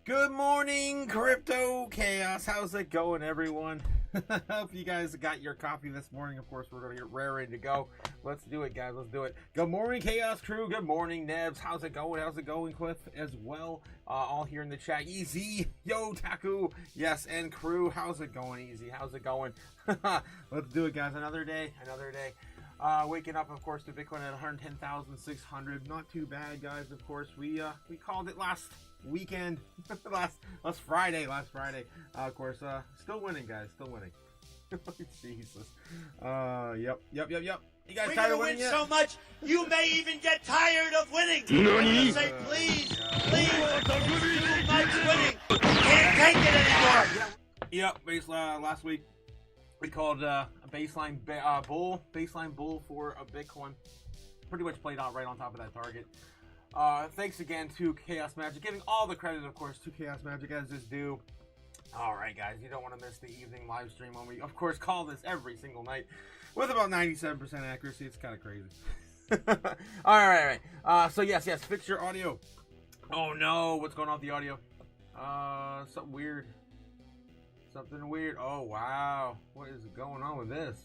Good morning, Crypto Chaos. How's it going, everyone? Hope you guys got your coffee this morning. Of course, we're going to get ready to go. Let's do it, guys. Let's do it. Good morning, Chaos Crew. Good morning, Nebs. How's it going? How's it going, Cliff, as well? All here in the chat. Easy. Yo, Taku. Yes, and crew. How's it going, Easy? How's it going? Let's do it, guys. Another day. Another day. Waking up, of course, to Bitcoin at 110,600. Not too bad, guys. Of course, we called it last weekend, last Friday. Of course, still winning, guys. Still winning. Jesus. Yep. You guys tired of winning yet? So much, you may even get tired of winning. You say, please, too much winning. Can't take it anymore. Yep. Last week we called a baseline bull for a Bitcoin. Pretty much played out right on top of that target. Thanks again to Chaos Magic, giving all the credit, of course, to Chaos Magic as is due. Alright, guys, you don't want to miss the evening live stream when we, of course, call this every single night with about 97% accuracy. It's kind of crazy. Alright. So yes, fix your audio. Oh no, what's going on with the audio? Something weird. Oh, wow. What is going on with this?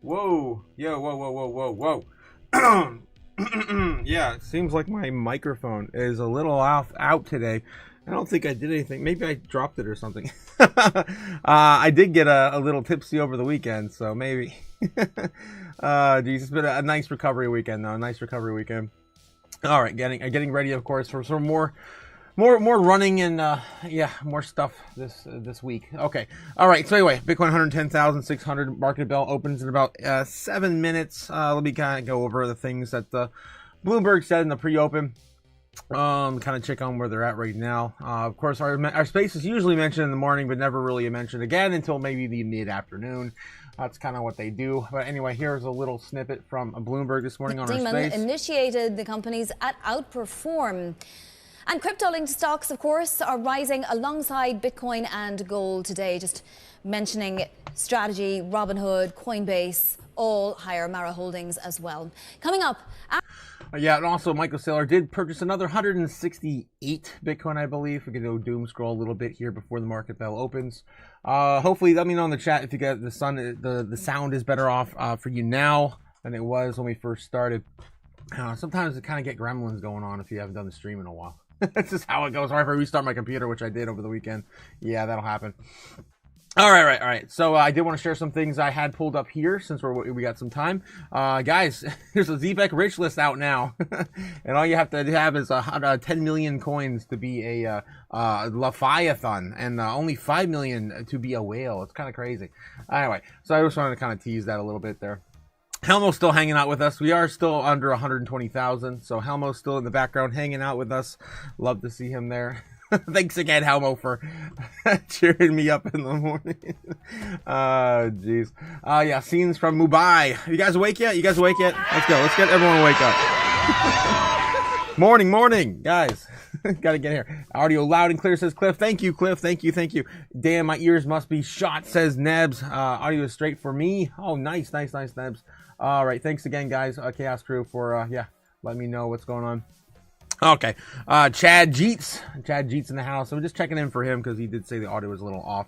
Whoa. Yo, whoa. Yeah, it seems like my microphone is a little out today. I don't think I did anything. Maybe I dropped it or something. I did get a little tipsy over the weekend, so maybe. Geez, it's been a nice recovery weekend, though. All right, getting ready, of course, for some more running and more stuff this week. Okay, all right. So anyway, Bitcoin 110,600. Market bell opens in about 7 minutes. Let me kind of go over the things that Bloomberg said in the pre-open. Kind of check on where they're at right now. Of course, our space is usually mentioned in the morning, but never really mentioned again until maybe the mid-afternoon. That's kind of what they do. But anyway, here's a little snippet from Bloomberg this morning on our space. Initiated the companies at Outperform. And crypto-linked stocks, of course, are rising alongside Bitcoin and gold today. Just mentioning Strategy, Robinhood, Coinbase, all higher Mara holdings as well. Coming up... Yeah, and also Michael Saylor did purchase another 168 Bitcoin, I believe. We can go doom scroll a little bit here before the market bell opens. Hopefully, let me know in the chat if you got the sound is better off for you now than it was when we first started. Sometimes it kind of get gremlins going on if you haven't done the stream in a while. That's just how it goes. Or if I restart my computer, which I did over the weekend. Yeah, that'll happen. All right. So I did want to share some things I had pulled up here since we got some time. Guys, there's a ZBEC rich list out now. And all you have to have is 10 million coins to be a Leviathan and only 5 million to be a whale. It's kind of crazy. Anyway, so I just wanted to kind of tease that a little bit there. Helmo's still hanging out with us. We are still under 120,000, so Helmo's still in the background hanging out with us. Love to see him there. Thanks again, Helmo, for cheering me up in the morning. Jeez. Yeah, scenes from Mumbai. You guys awake yet? Let's go. Let's get everyone wake up. Morning, guys. Gotta get here. Audio loud and clear, says Cliff. Thank you, Cliff. Thank you. Damn, my ears must be shot, says Nebs. Audio is straight for me. Oh, nice, Nebs. All right, thanks again, guys. Chaos Crew for letting me know what's going on. Okay, Chad Jeets in the house. So we're just checking in for him because he did say the audio was a little off.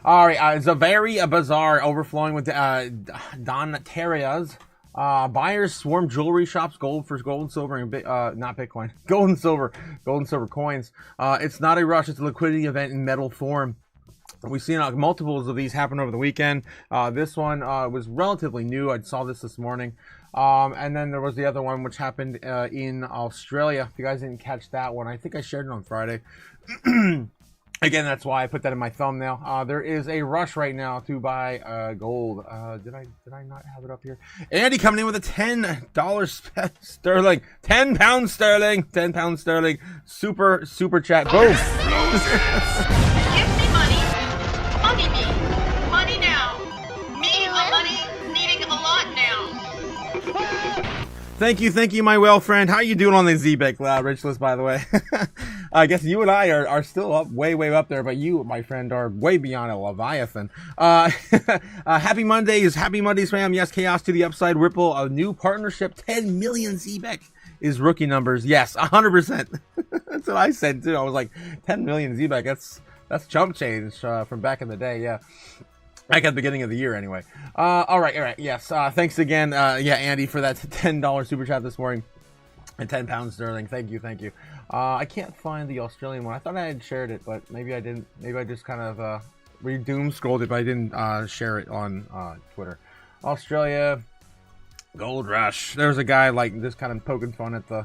All right, it's a very bizarre overflowing with Don Terrias. Buyers swarm jewelry shops, gold and silver, and not Bitcoin, gold and silver coins. It's not a rush; it's a liquidity event in metal form. We've seen multiples of these happen over the weekend. This one was relatively new. I saw this morning. And then there was the other one which happened in Australia. If you guys didn't catch that one, I think I shared it on Friday. Again, that's why I put that in my thumbnail. There is a rush right now to buy gold. Did I not have it up here? Andy coming in with a $10 sterling, £10 sterling, super chat. Boom. Give me money now. Me money needing a lot now. Thank you, my well friend. How you doing on the ZBEC rich list, by the way? I guess you and I are still up, way up there, but you, my friend, are way beyond a Leviathan. Happy Mondays, fam. Yes, chaos to the upside. Ripple, a new partnership, 10 million ZBEC. is rookie numbers. Yes, 100%. That's what I said too. I was like, 10 million Z-Back. That's chump change from back in the day. Yeah. Back at the beginning of the year, anyway. All right. Yes. Thanks again, Andy, for that $10 super chat this morning. And 10 pounds sterling. Thank you. I can't find the Australian one. I thought I had shared it, but maybe I didn't. Maybe I just kind of doom scrolled it, but I didn't share it on Twitter. Australia, Gold Rush. There's a guy like this kind of poking fun at the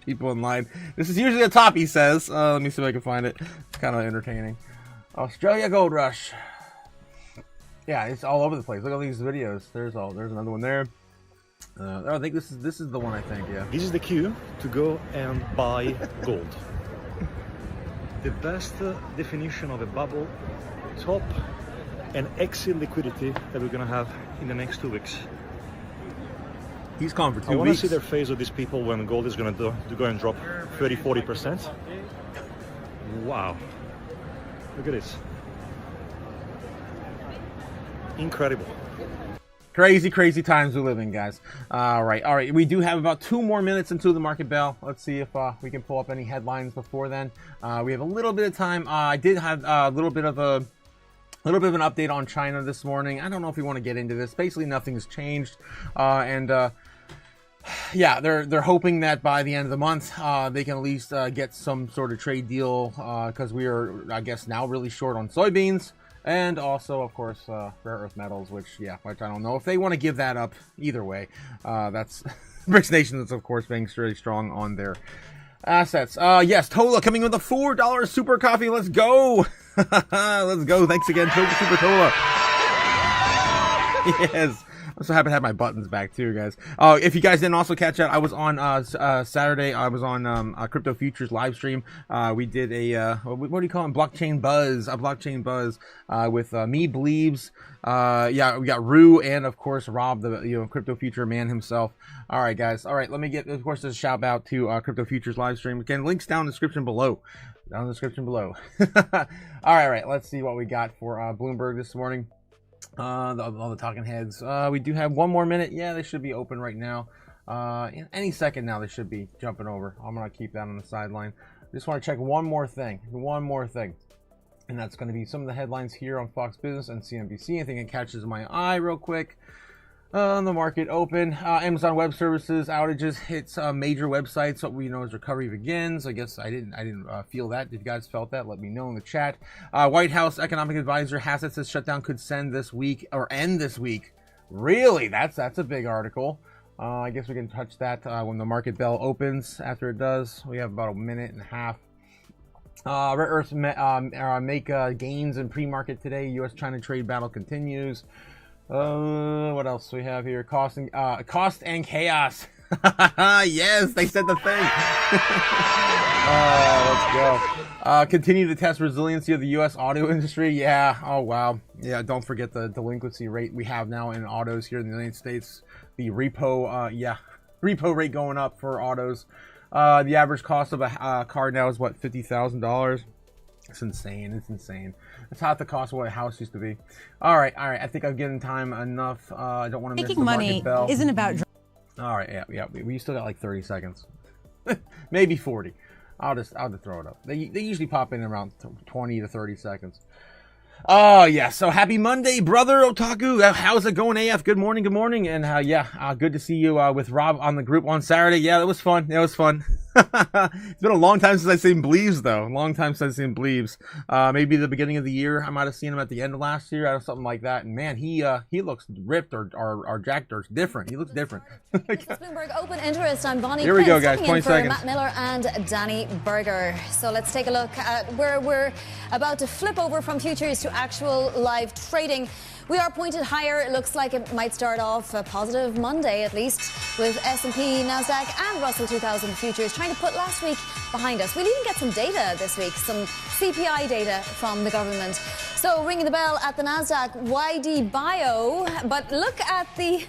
people in line. This is usually a top, he says. Let me see if I can find it. It's kind of entertaining. Australia Gold Rush. Yeah, it's all over the place. Look at all these videos. There's another one there. I think this is the one. I think, yeah. This is the queue to go and buy gold. The best definition of a bubble, top and exit liquidity that we're gonna have in the next 2 weeks. He's calling for 2 weeks. I want to see their face of these people when gold is gonna go and drop 30-40%. Wow! Look at this. Incredible. Crazy times we live in, guys. All right. We do have about 2 more minutes until the market bell. Let's see if we can pull up any headlines before then. We have a little bit of time. I did have a little bit of an update on China this morning. I don't know if we want to get into this. Basically, nothing's changed, yeah, they're hoping that by the end of the month they can at least get some sort of trade deal because we are, I guess, now really short on soybeans. And also, of course, rare earth metals, which I don't know if they want to give that up either way. That's BRICS nations, of course, being really strong on their assets. Yes, Tola coming with a $4 super coffee. Let's go. Let's go. Thanks again, Super Tola. Yes. I'm so happy to have my buttons back too, guys. If you guys didn't also catch that, I was on Saturday. I was on Crypto Futures live stream. We did a what do you call it? Blockchain buzz. A blockchain buzz with me, Bleebs. Yeah, we got Rue and of course Rob, the Crypto Future man himself. All right, guys. All right, let me get, of course, a shout out to Crypto Futures live stream. Again, links down in the description below. All right. Let's see what we got for Bloomberg this morning. All the talking heads. We do have 1 more minute. Yeah, they should be open right now. Any second now, they should be jumping over. I'm gonna keep that on the sideline. Just want to check one more thing, and that's going to be some of the headlines here on Fox Business and CNBC. Anything that catches my eye, real quick. On the market open, Amazon Web Services outages hits major websites. What we know as recovery begins. I guess I didn't feel that. If you guys felt that, let me know in the chat. White House economic advisor Hassett says shutdown could end this week. Really? That's a big article. I guess we can touch that when the market bell opens. After it does, we have about 1.5 minutes. Rare Earths make gains in pre-market today. U.S.-China trade battle continues. What else do we have here? Cost and chaos. Yes, they said the thing. Let's go. Continue to test resiliency of the U.S. auto industry. Yeah. Oh, wow. Yeah, don't forget the delinquency rate we have now in autos here in the United States. The repo rate going up for autos. The average cost of a car now is, what, $50,000? It's insane. It's half the cost of what a house used to be. All right. I think I've given time enough. I don't want to miss the market bell. Making money isn't about... All right, yeah. We still got like 30 seconds. Maybe 40. I'll just throw it up. They usually pop in around 20 to 30 seconds. Oh, yeah. So happy Monday, brother Otaku. How's it going, AF? Good morning. And good to see you with Rob on the group on Saturday. Yeah, that was fun. It's been a long time since I've seen Bleebs, though. Maybe the beginning of the year. I might have seen him at the end of last year or something like that. And man, he looks ripped or jacked or different. He looks different. It's Bloomberg Open Interest. I'm Bonnie. Here we go, guys. 20 seconds. Matt Miller and Danny Berger. So let's take a look at where we're about to flip over from futures to actual live trading. We are pointed higher. It looks like it might start off a positive Monday, at least, with S&P, NASDAQ, and Russell 2000 futures trying to put last week behind us. We'll even get some data this week, some CPI data from the government. So, ringing the bell at the NASDAQ, YD Bio. But look at the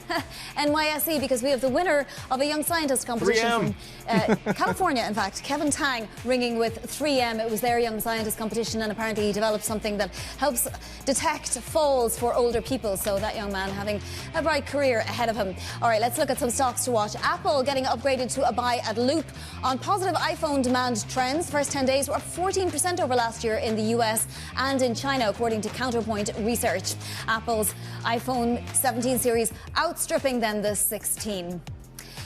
NYSE, because we have the winner of a young scientist competition from California, in fact, Kevin Tang, ringing with 3M. It was their young scientist competition, and apparently he developed something that helps detect falls for older people. So that young man having a bright career ahead of him. All right, let's look at some stocks to watch. Apple getting upgraded to a buy at Loop on positive iPhone demand trends. First 10 days were up 14% over last year in the US and in China, according to Counterpoint Research. Apple's iPhone 17 series outstripping then the 16.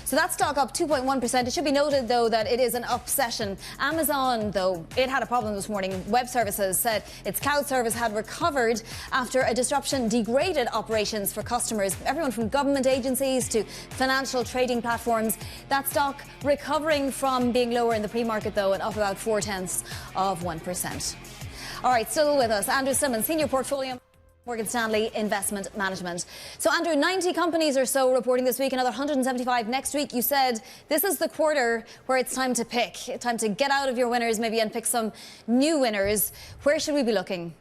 So that stock up 2.1%. It should be noted, though, that it is an up session. Amazon, though, it had a problem this morning. Web Services said its cloud service had recovered after a disruption degraded operations for customers. Everyone from government agencies to financial trading platforms. That stock recovering from being lower in the pre-market, though, and up about 0.4%. All right, still with us, Andrew Simmons, Senior Portfolio Morgan Stanley Investment Management. So, Andrew, 90 companies or so reporting this week, another 175 next week. You said this is the quarter where it's time to pick, time to get out of your winners maybe and pick some new winners. Where should we be looking?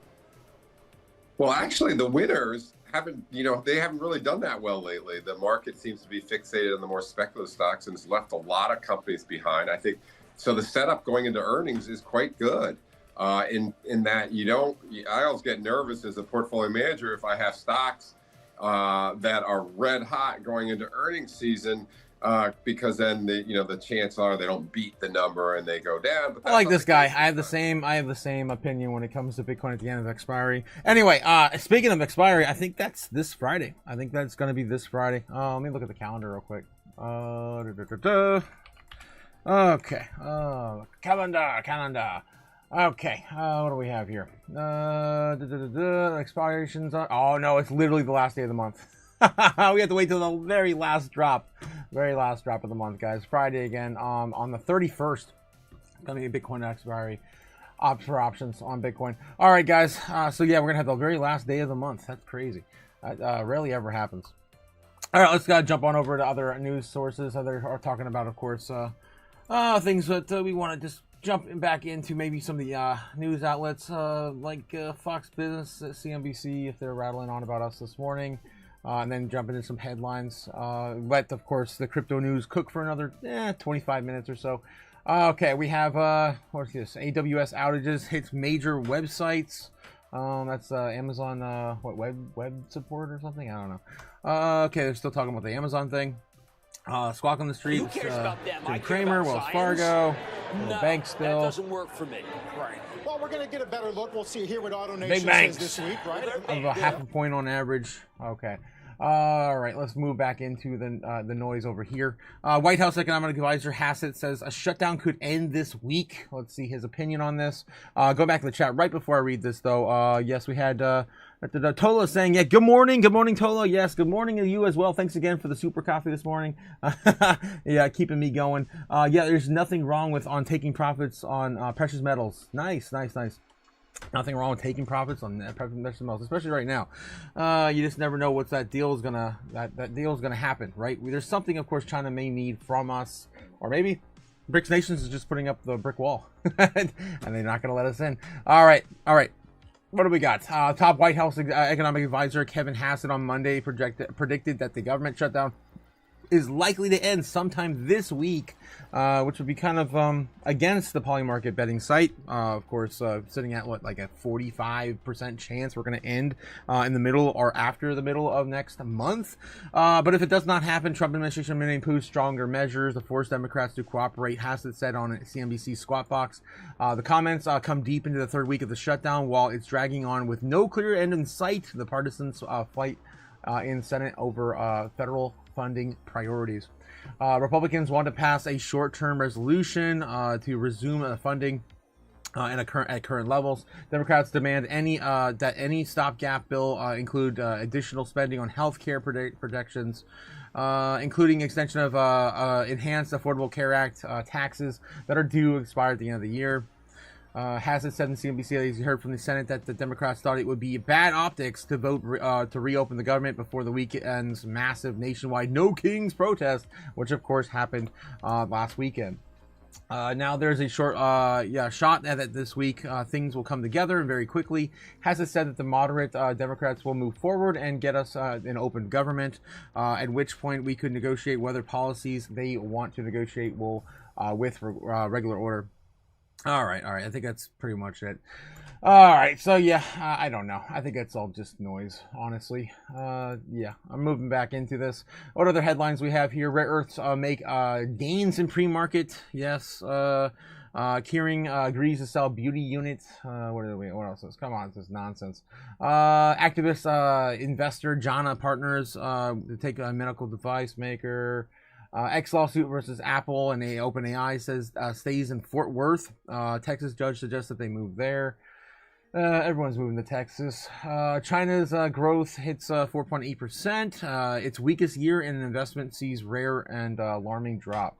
Well, actually, the winners haven't really done that well lately. The market seems to be fixated on the more speculative stocks and has left a lot of companies behind. I think so. The setup going into earnings is quite good. In that I always get nervous as a portfolio manager if I have stocks that are red hot going into earnings season, because then the chances are they don't beat the number and they go down. But I like this guy. I have the same opinion when it comes to Bitcoin at the end of expiry. Anyway, speaking of expiry, I think that's this Friday. I think that's going to be this Friday. Let me look at the calendar real quick. Okay. Calendar. Okay, what do we have here? Expirations. Oh no, it's literally the last day of the month. We have to wait till the very last drop of the month, guys. Friday again. On the 31st, gonna be a Bitcoin expiry. For options on Bitcoin. All right, guys. So yeah, we're gonna have the very last day of the month. That's crazy. That rarely ever happens. All right, let's jump on over to other news sources. Are talking about, of course, things that we want to just jumping back into maybe some of the news outlets like Fox Business, CNBC, if they're rattling on about us this morning, and then jump into some headlines. Let, of course, the crypto news cook for another 25 minutes or so. Okay, we have, what's this? AWS outages hits major websites. That's Amazon, web support or something? I don't know. Okay, they're still talking about the Amazon thing. Squawk on the street. Who cares about them? Jim Cramer, Wells Fargo, no, bank still. That doesn't work for me. Right. Well, we're going to get a better look. We'll see here what AutoNation Big banks. says this week, right? Of a half a point on average. Okay. All right, let's move back into the noise over here. White House Economic Advisor Hassett says a shutdown could end this week. Let's see his opinion on this. Go back to the chat right before I read this, though. Yes, we had Tola saying, yeah, good morning, Tola. Yes, good morning to you as well. Thanks again for the super coffee this morning. Yeah, keeping me going. Yeah, there's nothing wrong on taking profits on precious metals. Nice. Nothing wrong with taking profits on precious metals, especially right now. You just never know what that deal is gonna happen, right? There's something, of course, China may need from us, or maybe BRICS nations is just putting up the brick wall, and they're not gonna let us in. All right. What do we got? Top White House economic advisor Kevin Hassett on Monday predicted that the government shutdown is likely to end sometime this week, which would be kind of against the polymarket betting site. Of course, sitting at like a 45% chance we're going to end in the middle or after the middle of next month. But if it does not happen, Trump administration may impose stronger measures to force Democrats to cooperate, Hassett said on CNBC Squawk Box. The comments come deep into the third week of the shutdown while it's dragging on with no clear end in sight. The partisans fight in Senate over federal funding priorities. Republicans want to pass a short-term resolution to resume funding at current levels. Democrats demand that any stopgap bill include additional spending on health care protections, including extension of enhanced Affordable Care Act taxes that are due to expire at the end of the year. Hassett said in CNBC that he heard from the Senate that the Democrats thought it would be bad optics to vote to reopen the government before the weekend's massive nationwide No Kings protest, which of course happened last weekend. Now there's a short shot that this week things will come together and very quickly. Has it said that the moderate Democrats will move forward and get us an open government, at which point we could negotiate whether policies they want to negotiate will with regular order. All right. I think that's pretty much it. All right, so yeah, I don't know. I think it's all just noise, honestly. Yeah, I'm moving back into this. What other headlines we have here? Rare Earths make gains in pre-market. Yes. Kering agrees to sell beauty units. What else is? Come on, this is nonsense. Activist investor Jana Partners to take a medical device maker. X lawsuit versus Apple and OpenAI says stays in Fort Worth. Texas judge suggests that they move there. Everyone's moving to Texas. China's growth hits 4.8%. Its weakest year in investment sees rare and alarming drop.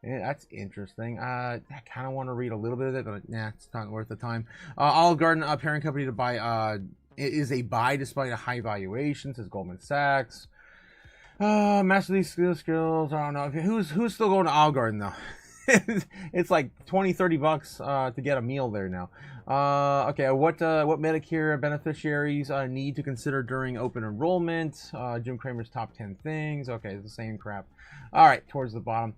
Yeah, that's interesting. I kind of want to read a little bit of it, but nah, it's not worth the time. Olive Garden, parent company to buy, is a buy despite a high valuation, says Goldman Sachs. Master these skills. I don't know. Who's still going to Olive Garden though? It's like $20-$30 to get a meal there now. Okay, what Medicare beneficiaries need to consider during open enrollment? Jim Cramer's top 10 things. Okay, it's the same crap. All right, towards the bottom.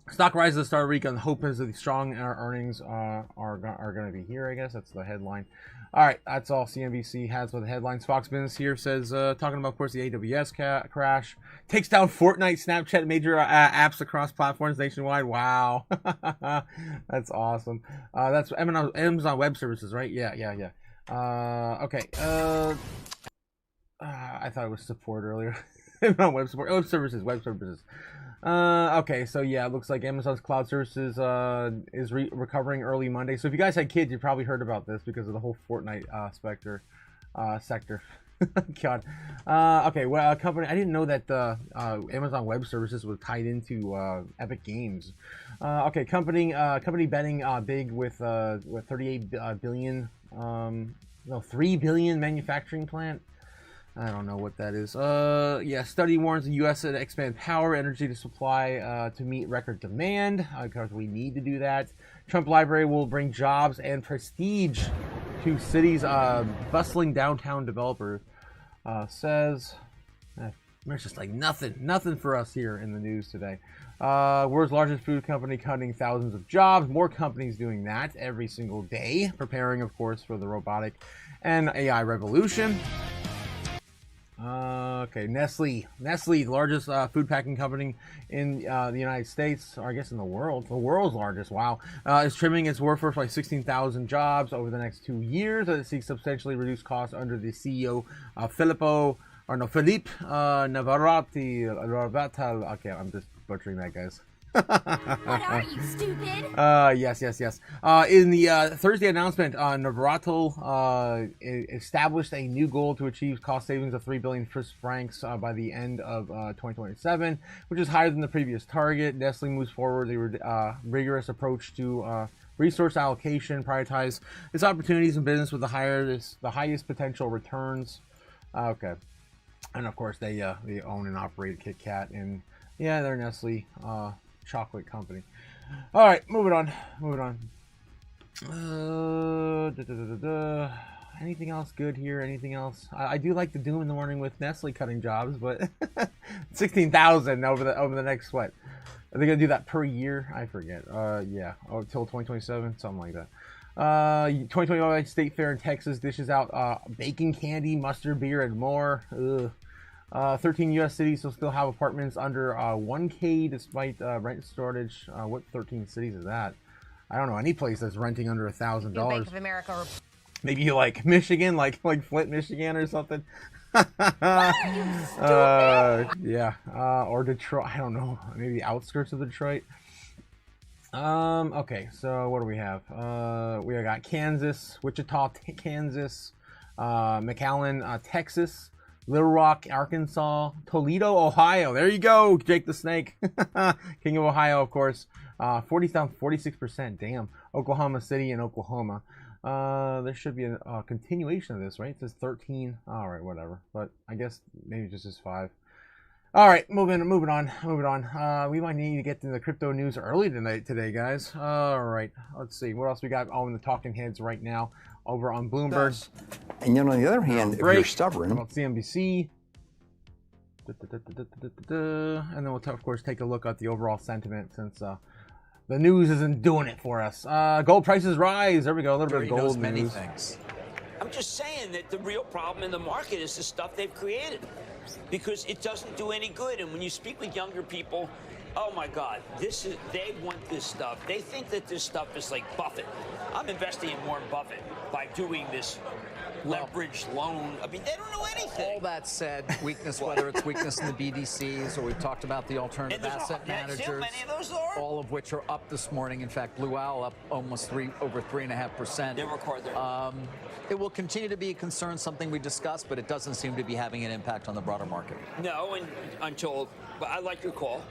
Stock rises at the start of the week on the hope is that the strong earnings are going to be here, I guess. That's the headline. All right, that's all CNBC has for the headlines. Fox Business here says, talking about, of course, the AWS crash. Takes down Fortnite, Snapchat, major apps across platforms nationwide. Wow. That's awesome. That's Amazon Web Services, right? Yeah. Okay. I thought it was support earlier. Amazon Web Support. Web Services. Okay, so yeah, it looks like Amazon's cloud services is recovering early Monday. So if you guys had kids, you probably heard about this because of the whole Fortnite sector. God. Okay, well, a company, I didn't know that Amazon Web Services was tied into Epic Games. Okay, company betting big with 38 billion, 3 billion manufacturing plant. I don't know what that is. Yeah, study warns the U.S. to expand power, energy to supply to meet record demand. Because we need to do that. Trump Library will bring jobs and prestige to cities. Bustling downtown developer says. There's just like nothing for us here in the news today. World's largest food company cutting thousands of jobs. More companies doing that every single day. Preparing, of course, for the robotic and AI revolution. Okay, Nestle, the largest food packing company in the United States, or I guess in the world's largest, wow, is trimming its workforce by 16,000 jobs over the next 2 years as it seeks substantially reduced costs under the CEO, Philippe Navarrete. Okay, I'm just butchering that, guys. What are you, stupid? Yes. In the Thursday announcement, Navarrete established a new goal to achieve cost savings of 3 billion Swiss francs by the end of 2027, which is higher than the previous target. Nestle moves forward a rigorous approach to resource allocation, prioritize its opportunities in business with the highest potential returns. Okay, and of course they own and operate Kit Kat, and yeah, they're Nestle. Chocolate company. All right, moving on. Anything else good here? Anything else? I do like the doom in the morning with Nestle cutting jobs, but 16,000 over the next what? Are they gonna do that per year? I forget. Yeah, till 2027, something like that. 2021 State Fair in Texas dishes out baking candy, mustard, beer, and more. Ugh. 13 U.S. cities will still have apartments under 1K despite rent shortage. What 13 cities is that? I don't know any place that's renting under $1,000. Bank of America. Maybe you like Michigan, like Flint, Michigan, or something. Yeah. Or Detroit. I don't know. Maybe the outskirts of Detroit. Okay. So what do we have? We got Kansas, Wichita, Kansas, McAllen, Texas. Little Rock, Arkansas, Toledo, Ohio. There you go, Jake the Snake. King of Ohio, of course. 46%. Damn. Oklahoma City and Oklahoma. There should be a continuation of this, right? It says 13. All right, whatever. But I guess maybe just as 5. All right, moving on. We might need to get to the crypto news early today, guys. All right, let's see what else we got on the talking heads right now over on Bloomberg. And yet on the other hand, if you're stubborn, about CNBC. And then we'll, of course, take a look at the overall sentiment since the news isn't doing it for us. Gold prices rise. There we go. A little bit of gold many news. things. I'm just saying that the real problem in the market is the stuff they've created, because it doesn't do any good. And when you speak with younger people, oh my God, they want this stuff. They think that this stuff is like Buffett. I'm investing in Warren Buffett by doing this leveraged loan. I mean, they don't know anything. All that said, weakness, whether it's weakness in the BDCs or we've talked about the alternative asset managers, all of which are up this morning. In fact, Blue Owl up almost over 3.5%. They record their. It will continue to be a concern, something we discussed, but it doesn't seem to be having an impact on the broader market. No, and until, but I like your call.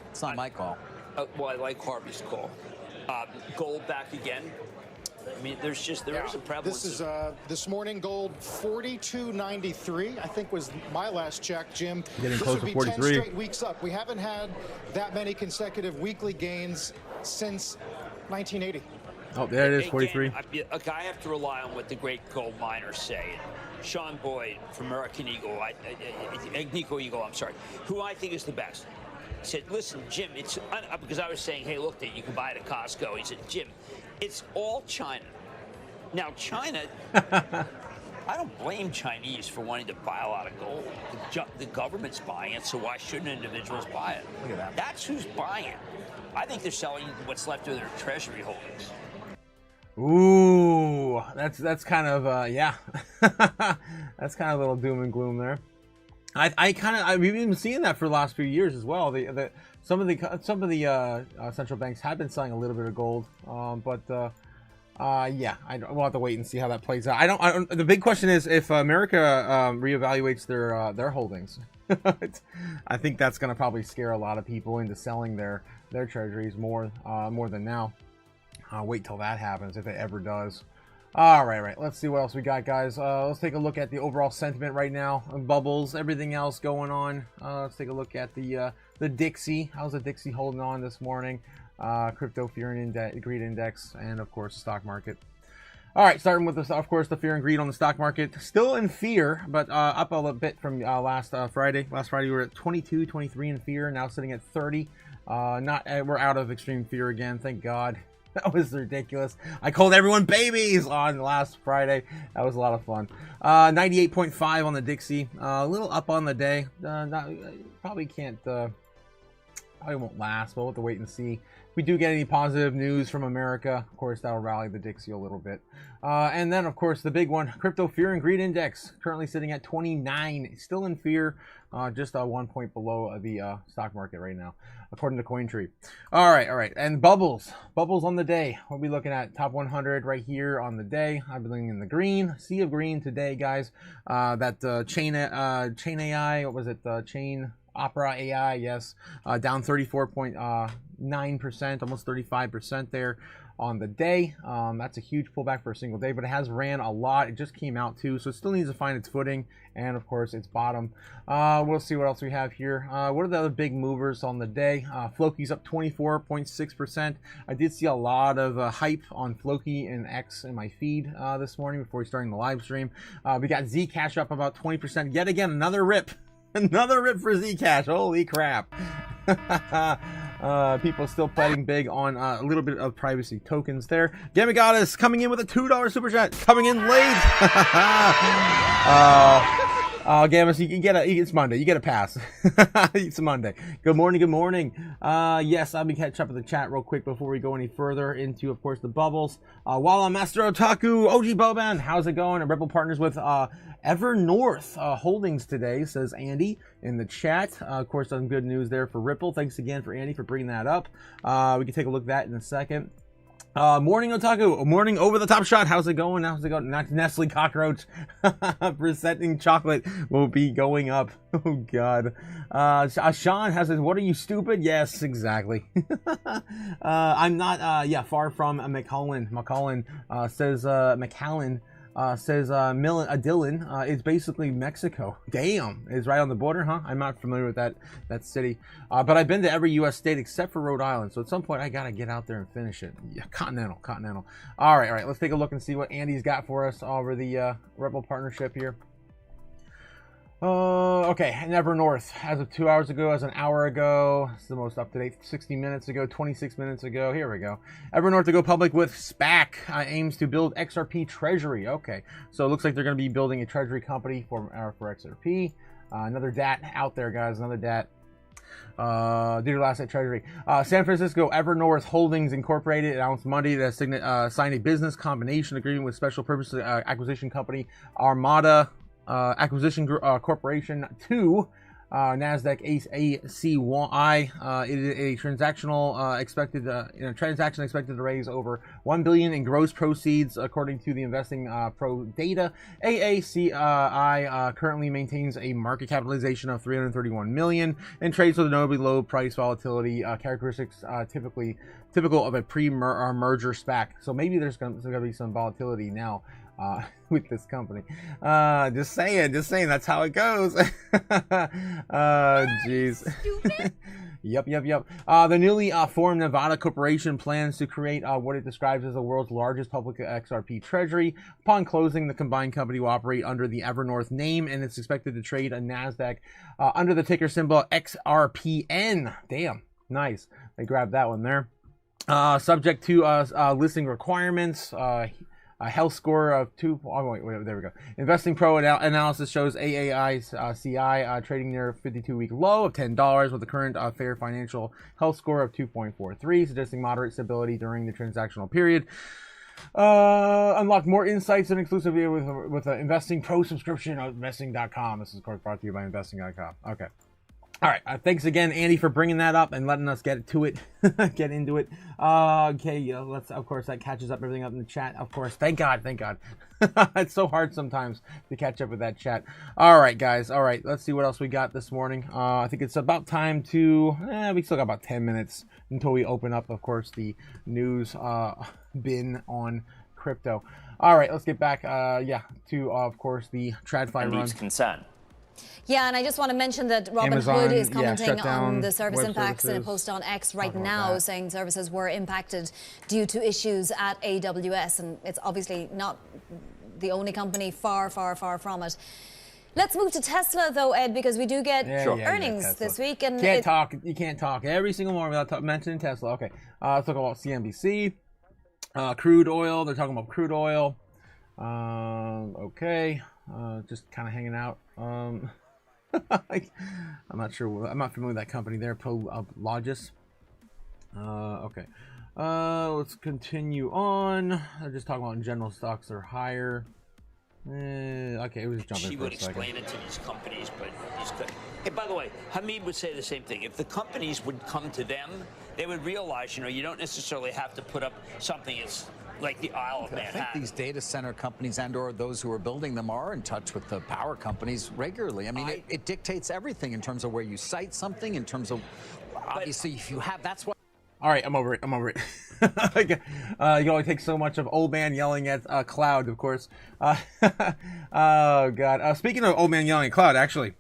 It's not my call. Well, I like Harvey's call. Gold back again. I mean, there is a prevalence. This is this morning gold 42.93. I think was my last check, Jim. Getting this close would to be 43. 10 straight weeks up. We haven't had that many consecutive weekly gains since 1980. Oh, there it is, 43. Again, I have to rely on what the great gold miners say. Sean Boyd from American Eagle, Agnico Eagle, I'm sorry, who I think is the best. He said, listen, Jim, it's because I was saying, hey, look, you can buy it at Costco. He said, Jim, it's all China. Now, China, I don't blame Chinese for wanting to buy a lot of gold. The government's buying it, so why shouldn't individuals buy it? Look at that. That's who's buying it. I think they're selling what's left of their treasury holdings. Ooh, that's kind of yeah, that's kind of a little doom and gloom there. We've been seeing that for the last few years as well. Some of the central banks have been selling a little bit of gold, but yeah, we'll have to wait and see how that plays out. I don't. The big question is if America reevaluates their holdings. I think that's going to probably scare a lot of people into selling their treasuries more than now. Wait till that happens, if it ever does. All right. Let's see what else we got, guys. Let's take a look at the overall sentiment right now. Bubbles, everything else going on. Let's take a look at the Dixie. How's the Dixie holding on this morning? Crypto Fear and Greed Index, and of course the stock market. All right, starting with of course the fear and greed on the stock market. Still in fear, but up a little bit from last Friday. Last Friday we were at 22, 23 in fear. Now sitting at 30. We're out of extreme fear again. Thank God. That was ridiculous. I called everyone babies on last Friday. That was a lot of fun. 98.5 on the Dixie. A little up on the day. Probably won't last. We'll have to wait and see. If we do get any positive news from America, of course, that'll rally the Dixie a little bit. And then, of course, the big one, Crypto Fear and Greed Index, currently sitting at 29. Still in fear. Just 1 point below the stock market right now, according to CoinTree. All right. And bubbles on the day. We'll be looking at top 100 right here on the day. I'm looking in the green, sea of green today, guys. That chain AI, what was it? Chain Opera AI, yes, down 34.9%, almost 35% there on the day. That's a huge pullback for a single day, but it has ran a lot. It just came out too, so it still needs to find its footing and of course its bottom. We'll see what else we have here. What are the other big movers on the day? Floki's up 24.6%. I did see a lot of hype on Floki and X in my feed this morning before we started the live stream. We got Zcash up about 20%. Yet again, another rip. Another rip for Zcash. Holy crap. People still fighting big on a little bit of privacy tokens there. Gamigoddess coming in with a $2 super chat. Coming in late. Gamus, it's Monday. You get a pass. It's Monday. Good morning. Yes, I'll be catching up with the chat real quick before we go any further into, of course, the bubbles. While I'm Master Otaku, OG Boban, how's it going? And Rebel partners with Evernorth Holdings today, says Andy in the chat. Of course, some good news there for Ripple. Thanks again for Andy for bringing that up. We can take a look at that in a second. Morning Otaku, morning over the top shot. How's it going? Nestle cockroach presenting chocolate will be going up. Oh God. Sean has it. What are you, stupid? Yes, exactly. I'm not. Far from Macallan. Macallan says Macallan. says Dylan, it's basically Mexico. Damn, it's right on the border, huh? I'm not familiar with that city, but I've been to every U.S. state except for Rhode Island. So at some point, I gotta get out there and finish it. Yeah, continental. All right. Let's take a look and see what Andy's got for us over the Rebel partnership here. Okay, Evernorth, as of 2 hours ago, as an hour ago, it's the most up-to-date, 60 minutes ago, 26 minutes ago, here we go. Evernorth to go public with SPAC, aims to build XRP treasury. Okay, so it looks like they're going to be building a treasury company for XRP. Another DAT out there, guys, another DAT. Digital Asset Treasury. San Francisco Evernorth Holdings Incorporated announced Monday that signed a business combination agreement with special purpose acquisition company Armada Acquisition Corporation to Nasdaq ACY. It is a transactional transaction expected to raise over $1 billion in gross proceeds, according to the Investing Pro data. AACI currently maintains a market capitalization of $331 million and trades with notably low price volatility characteristics typical of a pre-merger SPAC. So maybe there's going to be some volatility now with this company. Just saying, that's how it goes. Jeez. Yep. The newly formed Nevada Corporation plans to create what it describes as the world's largest public XRP treasury. Upon closing, the combined company will operate under the Evernorth name, and it's expected to trade on Nasdaq under the ticker symbol XRPN. Damn, nice. They grabbed that one there. Subject to listing requirements. A health score of 2. Oh, wait, there we go. Investing Pro analysis shows AAICI trading near 52-week low of $10 with a current fair financial health score of 2.43, suggesting moderate stability during the transactional period. Unlock more insights and exclusively with an Investing Pro subscription at investing.com. This is, of course, brought to you by investing.com. Okay. All right, thanks again, Andy, for bringing that up and letting us get to it, get into it. Okay, let's, of course, that catches up everything up in the chat. Of course, thank God. It's so hard sometimes to catch up with that chat. All right, guys. All right, let's see what else we got this morning. I think it's about time to, we still got about 10 minutes until we open up, of course, the news bin on crypto. All right, let's get back, to, of course, the TradFi run. Concern. Yeah, and I just want to mention that Robinhood is commenting on the service impacts in a post on X right now, saying services were impacted due to issues at AWS, and it's obviously not the only company, far from it. Let's move to Tesla, though, Ed, because we do get earnings this week. And you can't talk every single morning without mentioning Tesla. Okay, let's talk about CNBC, crude oil. They're talking about crude oil. Okay. Just kind of hanging out. I'm not sure. I'm not familiar with that company there, Prologis. Okay. Let's continue on. I'm just talking about in general stocks are higher. Okay, it was jumping. She would explain it to these companies, but hey, by the way, Hamid would say the same thing. If the companies would come to them, they would realize, you don't necessarily have to put up something as like the Isle of Manhattan. I think these data center companies and/or those who are building them are in touch with the power companies regularly. I mean, it dictates everything in terms of where you cite something, in terms of obviously if you have. That's what. All right, I'm over it. You can only take so much of old man yelling at cloud, of course. Oh God. Speaking of old man yelling at cloud, actually.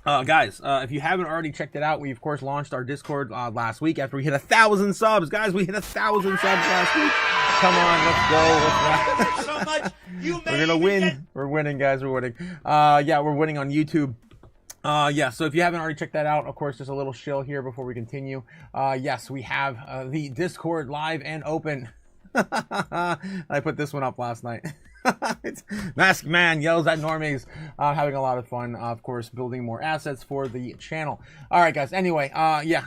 Guys, if you haven't already checked it out, we of course launched our Discord last week after we hit 1,000 subs. Guys, we hit 1,000 subs last week. Come on, let's go. So much. We're gonna win. We're winning, guys. We're winning. We're winning on YouTube. So if you haven't already checked that out, of course, just a little shill here before we continue. Yes, we have the Discord live and open. I put this one up last night. Masked Man yells at normies. Having a lot of fun, of course, building more assets for the channel. All right, guys. Anyway,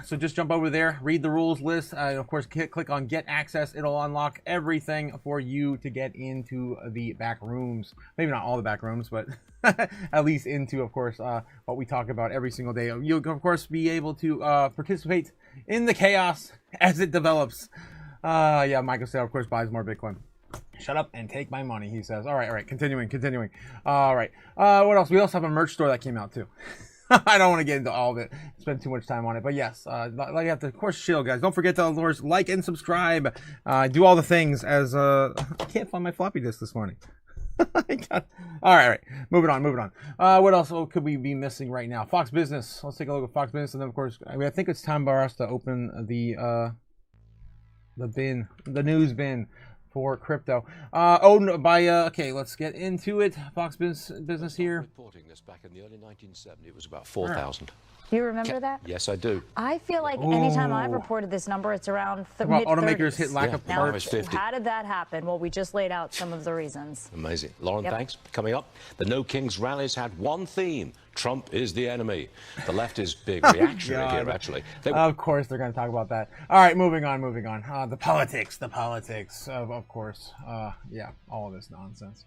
so just jump over there, read the rules list, and of course, click on Get Access. It'll unlock everything for you to get into the back rooms. Maybe not all the back rooms, but at least into, of course, what we talk about every single day. You'll, of course, be able to participate in the chaos as it develops. Michael Saylor, of course, buys more Bitcoin. Shut up and take my money, he says. All right. Continuing. All right. What else? We also have a merch store that came out, too. I don't want to get into all of it. Spend too much time on it. But yes, you have to, of course, chill, guys. Don't forget to, of course, like and subscribe. Do all the things as... I can't find my floppy disk this morning. All right. Moving on. What else could we be missing right now? Fox Business. Let's take a look at Fox Business, and then of course, I think it's time for us to open the news bin for crypto. Okay, let's get into it. Fox Business here. Reporting this back in the early 1970s, it was about 4,000. Do you remember that? Yes, I do. I feel like anytime I've reported this number, it's around mid-30s. Automakers hit lack of now parts. it's 50. How did that happen? Well, we just laid out some of the reasons. Amazing. Lauren, thanks. Coming up, the No Kings rallies had one theme. Trump is the enemy. The left is big reactionary here, actually. Of course, they're going to talk about that. All right, moving on. The politics, of course. Yeah, all of this nonsense.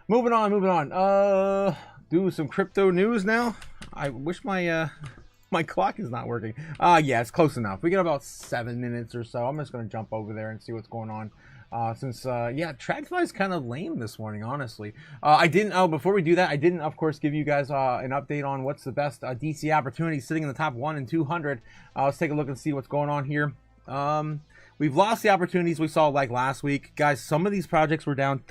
Moving on. Do some crypto news now. I wish my my clock is not working. Yeah, it's close enough. We got about 7 minutes or so. I'm just going to jump over there and see what's going on. Since TradFi is kind of lame this morning, honestly. Before we do that, I didn't, of course, give you guys an update on what's the best DC opportunity sitting in the top 1 in 200. Let's take a look and see what's going on here. We've lost the opportunities we saw like last week. Guys, some of these projects were down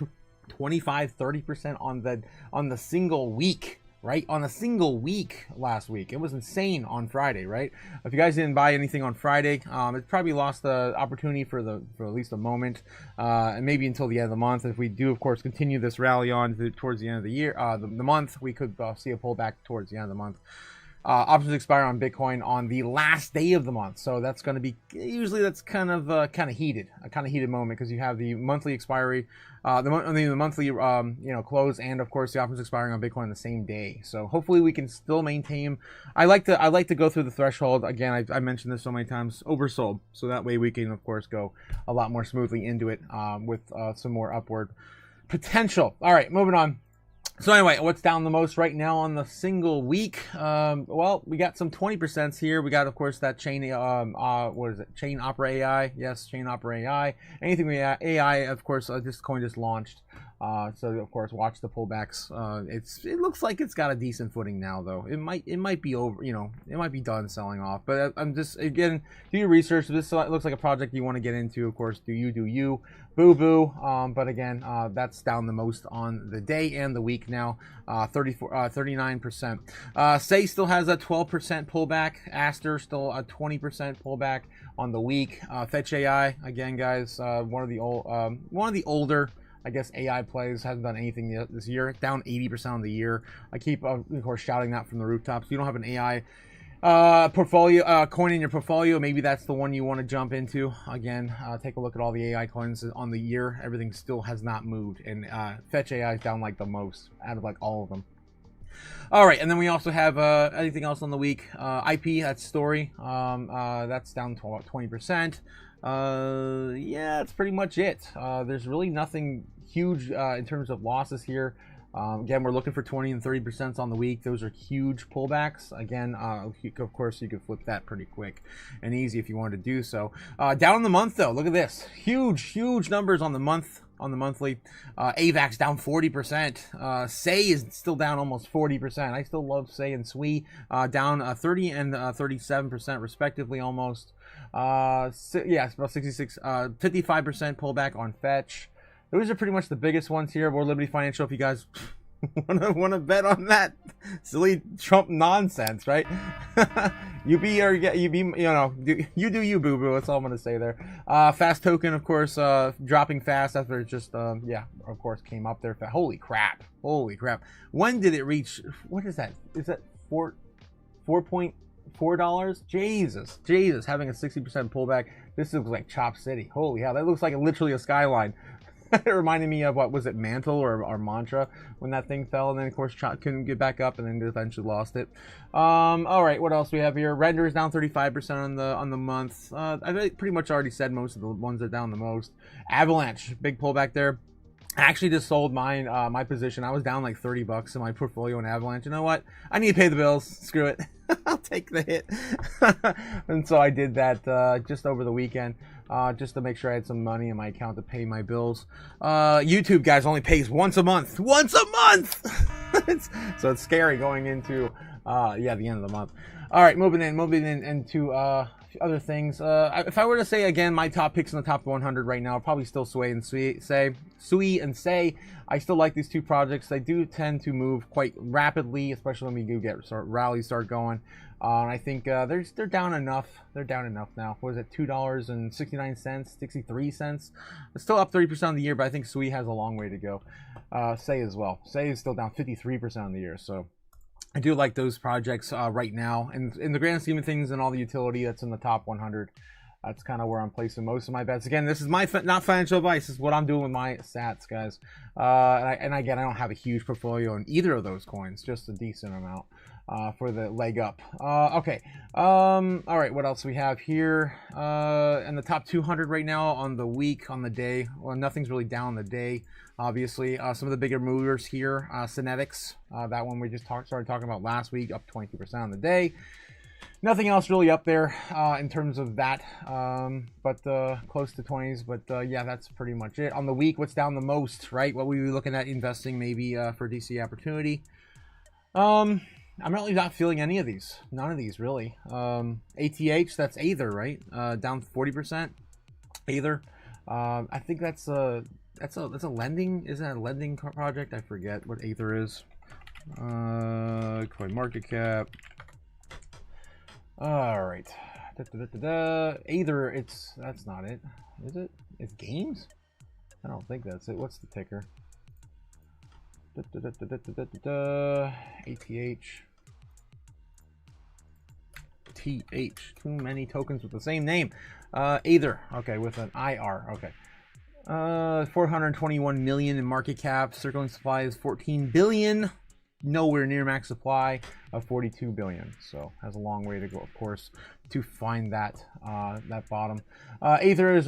25-30% on the single week. Right, on a single week last week. It was insane on Friday, right? If you guys didn't buy anything on Friday, it probably lost the opportunity for at least a moment, and maybe until the end of the month. If we do, of course, continue this rally on towards the end of the year, the month, we could see a pullback towards the end of the month. Options expire on Bitcoin on the last day of the month, so that's going to be that's kind of heated, a kind of heated moment because you have the monthly expiry, the monthly close, and of course the options expiring on Bitcoin the same day. So hopefully we can still maintain. I like to go through the threshold again. I mentioned this so many times, oversold, so that way we can of course go a lot more smoothly into it with some more upward potential. All right, moving on. So anyway, what's down the most right now on the single week? Well, we got some 20% here. We got, of course, that chain, Chain Opera AI. Yes, Chain Opera AI. Anything with AI, of course, this coin just launched. So of course, watch the pullbacks. It looks like it's got a decent footing now, though. It might be over. It might be done selling off. But I'm just again, do your research. If this looks like a project you want to get into, of course, do you. Boo boo. But again, that's down the most on the day and the week now. 39%. Say still has a 12% pullback. Aster still a 20% pullback on the week. Fetch AI again, guys. One of the older, I guess, AI plays, hasn't done anything this year. Down 80% on the year. I keep, of course, shouting that from the rooftops. If you don't have an AI portfolio coin in your portfolio, maybe that's the one you want to jump into. Again, take a look at all the AI coins on the year. Everything still has not moved, and Fetch AI is down like the most out of like all of them. All right, and then we also have anything else on the week. IP, that's Story. That's down to 20%. Yeah, that's pretty much it. There's really nothing huge in terms of losses here. Again, we're looking for 20 and 30% on the week. Those are huge pullbacks. Again, of course, you could flip that pretty quick and easy if you wanted to do so. Down on the month, though, look at this. Huge numbers on the month. On the monthly, AVAX down 40%. Say is still down almost 40%. I still love Say and Sui, down 30 and 37% respectively, almost. Yeah, it's about 56, 55% pullback on Fetch. Those are pretty much the biggest ones here. War Liberty Financial, if you guys want to bet on that silly Trump nonsense, right? You do you, boo boo. That's all I'm gonna say there. Fast Token, of course, dropping fast after it just yeah, of course, came up there. Holy crap! When did it reach? What is that? Is that $4.4? Jesus, having a 60% pullback. This looks like Chop City. Holy hell, that looks like literally a skyline. It reminded me of, what was it, Mantle or Mantra when that thing fell, and then of course couldn't get back up and then eventually lost it. All right, what else we have here? Render is down 35% on the month. I pretty much already said most of the ones that are down the most. Avalanche, big pullback there. I actually just sold mine, my position. I was down like $30 in my portfolio in Avalanche. You know what? I need to pay the bills. Screw it. I'll take the hit. And so I did that just over the weekend, just to make sure I had some money in my account to pay my bills. YouTube, guys, only pays once a month. Once a month! So it's scary going into, yeah, the end of the month. All right, moving into other things. If I were to say again, my top picks in the top 100 right now, probably still Sui and Say. I still like these two projects. They do tend to move quite rapidly, especially when we do get rallies start going. And I think they're down enough. They're down enough now. What is it? $2.69, 63 cents. It's still up 30% on the year, but I think Sui has a long way to go. Say as well. Say is still down 53% on the year. So I do like those projects right now. And in the grand scheme of things and all the utility that's in the top 100, that's kind of where I'm placing most of my bets. Again, this is my not financial advice. This is what I'm doing with my sats, guys. And again, I don't have a huge portfolio in either of those coins, just a decent amount for the leg up. Okay. All right, what else we have here? In the top 200 right now on the week, on the day. Well, nothing's really down on the day, obviously. Some of the bigger movers here, Synetics, that one we just started talking about last week, up 22% on the day. Nothing else really up there in terms of that, but close to 20s. But yeah, that's pretty much it. On the week, what's down the most, right? What we be looking at investing maybe for DC Opportunity. I'm really not feeling any of these. None of these, really. ATH, that's Aether, right? Down 40%. Aether. I think that's a lending. Isn't that a lending project? I forget what Aether is. Coin market cap. All right. Aether, that's not it. Is it? It's games? I don't think that's it. What's the ticker? ATH. TH. Too many tokens with the same name. Aether. Okay, with an IR. Okay. 421 million in market cap. Circling supply is 14 billion. Nowhere near max supply of 42 billion. So has a long way to go, of course, to find that that bottom. Aether is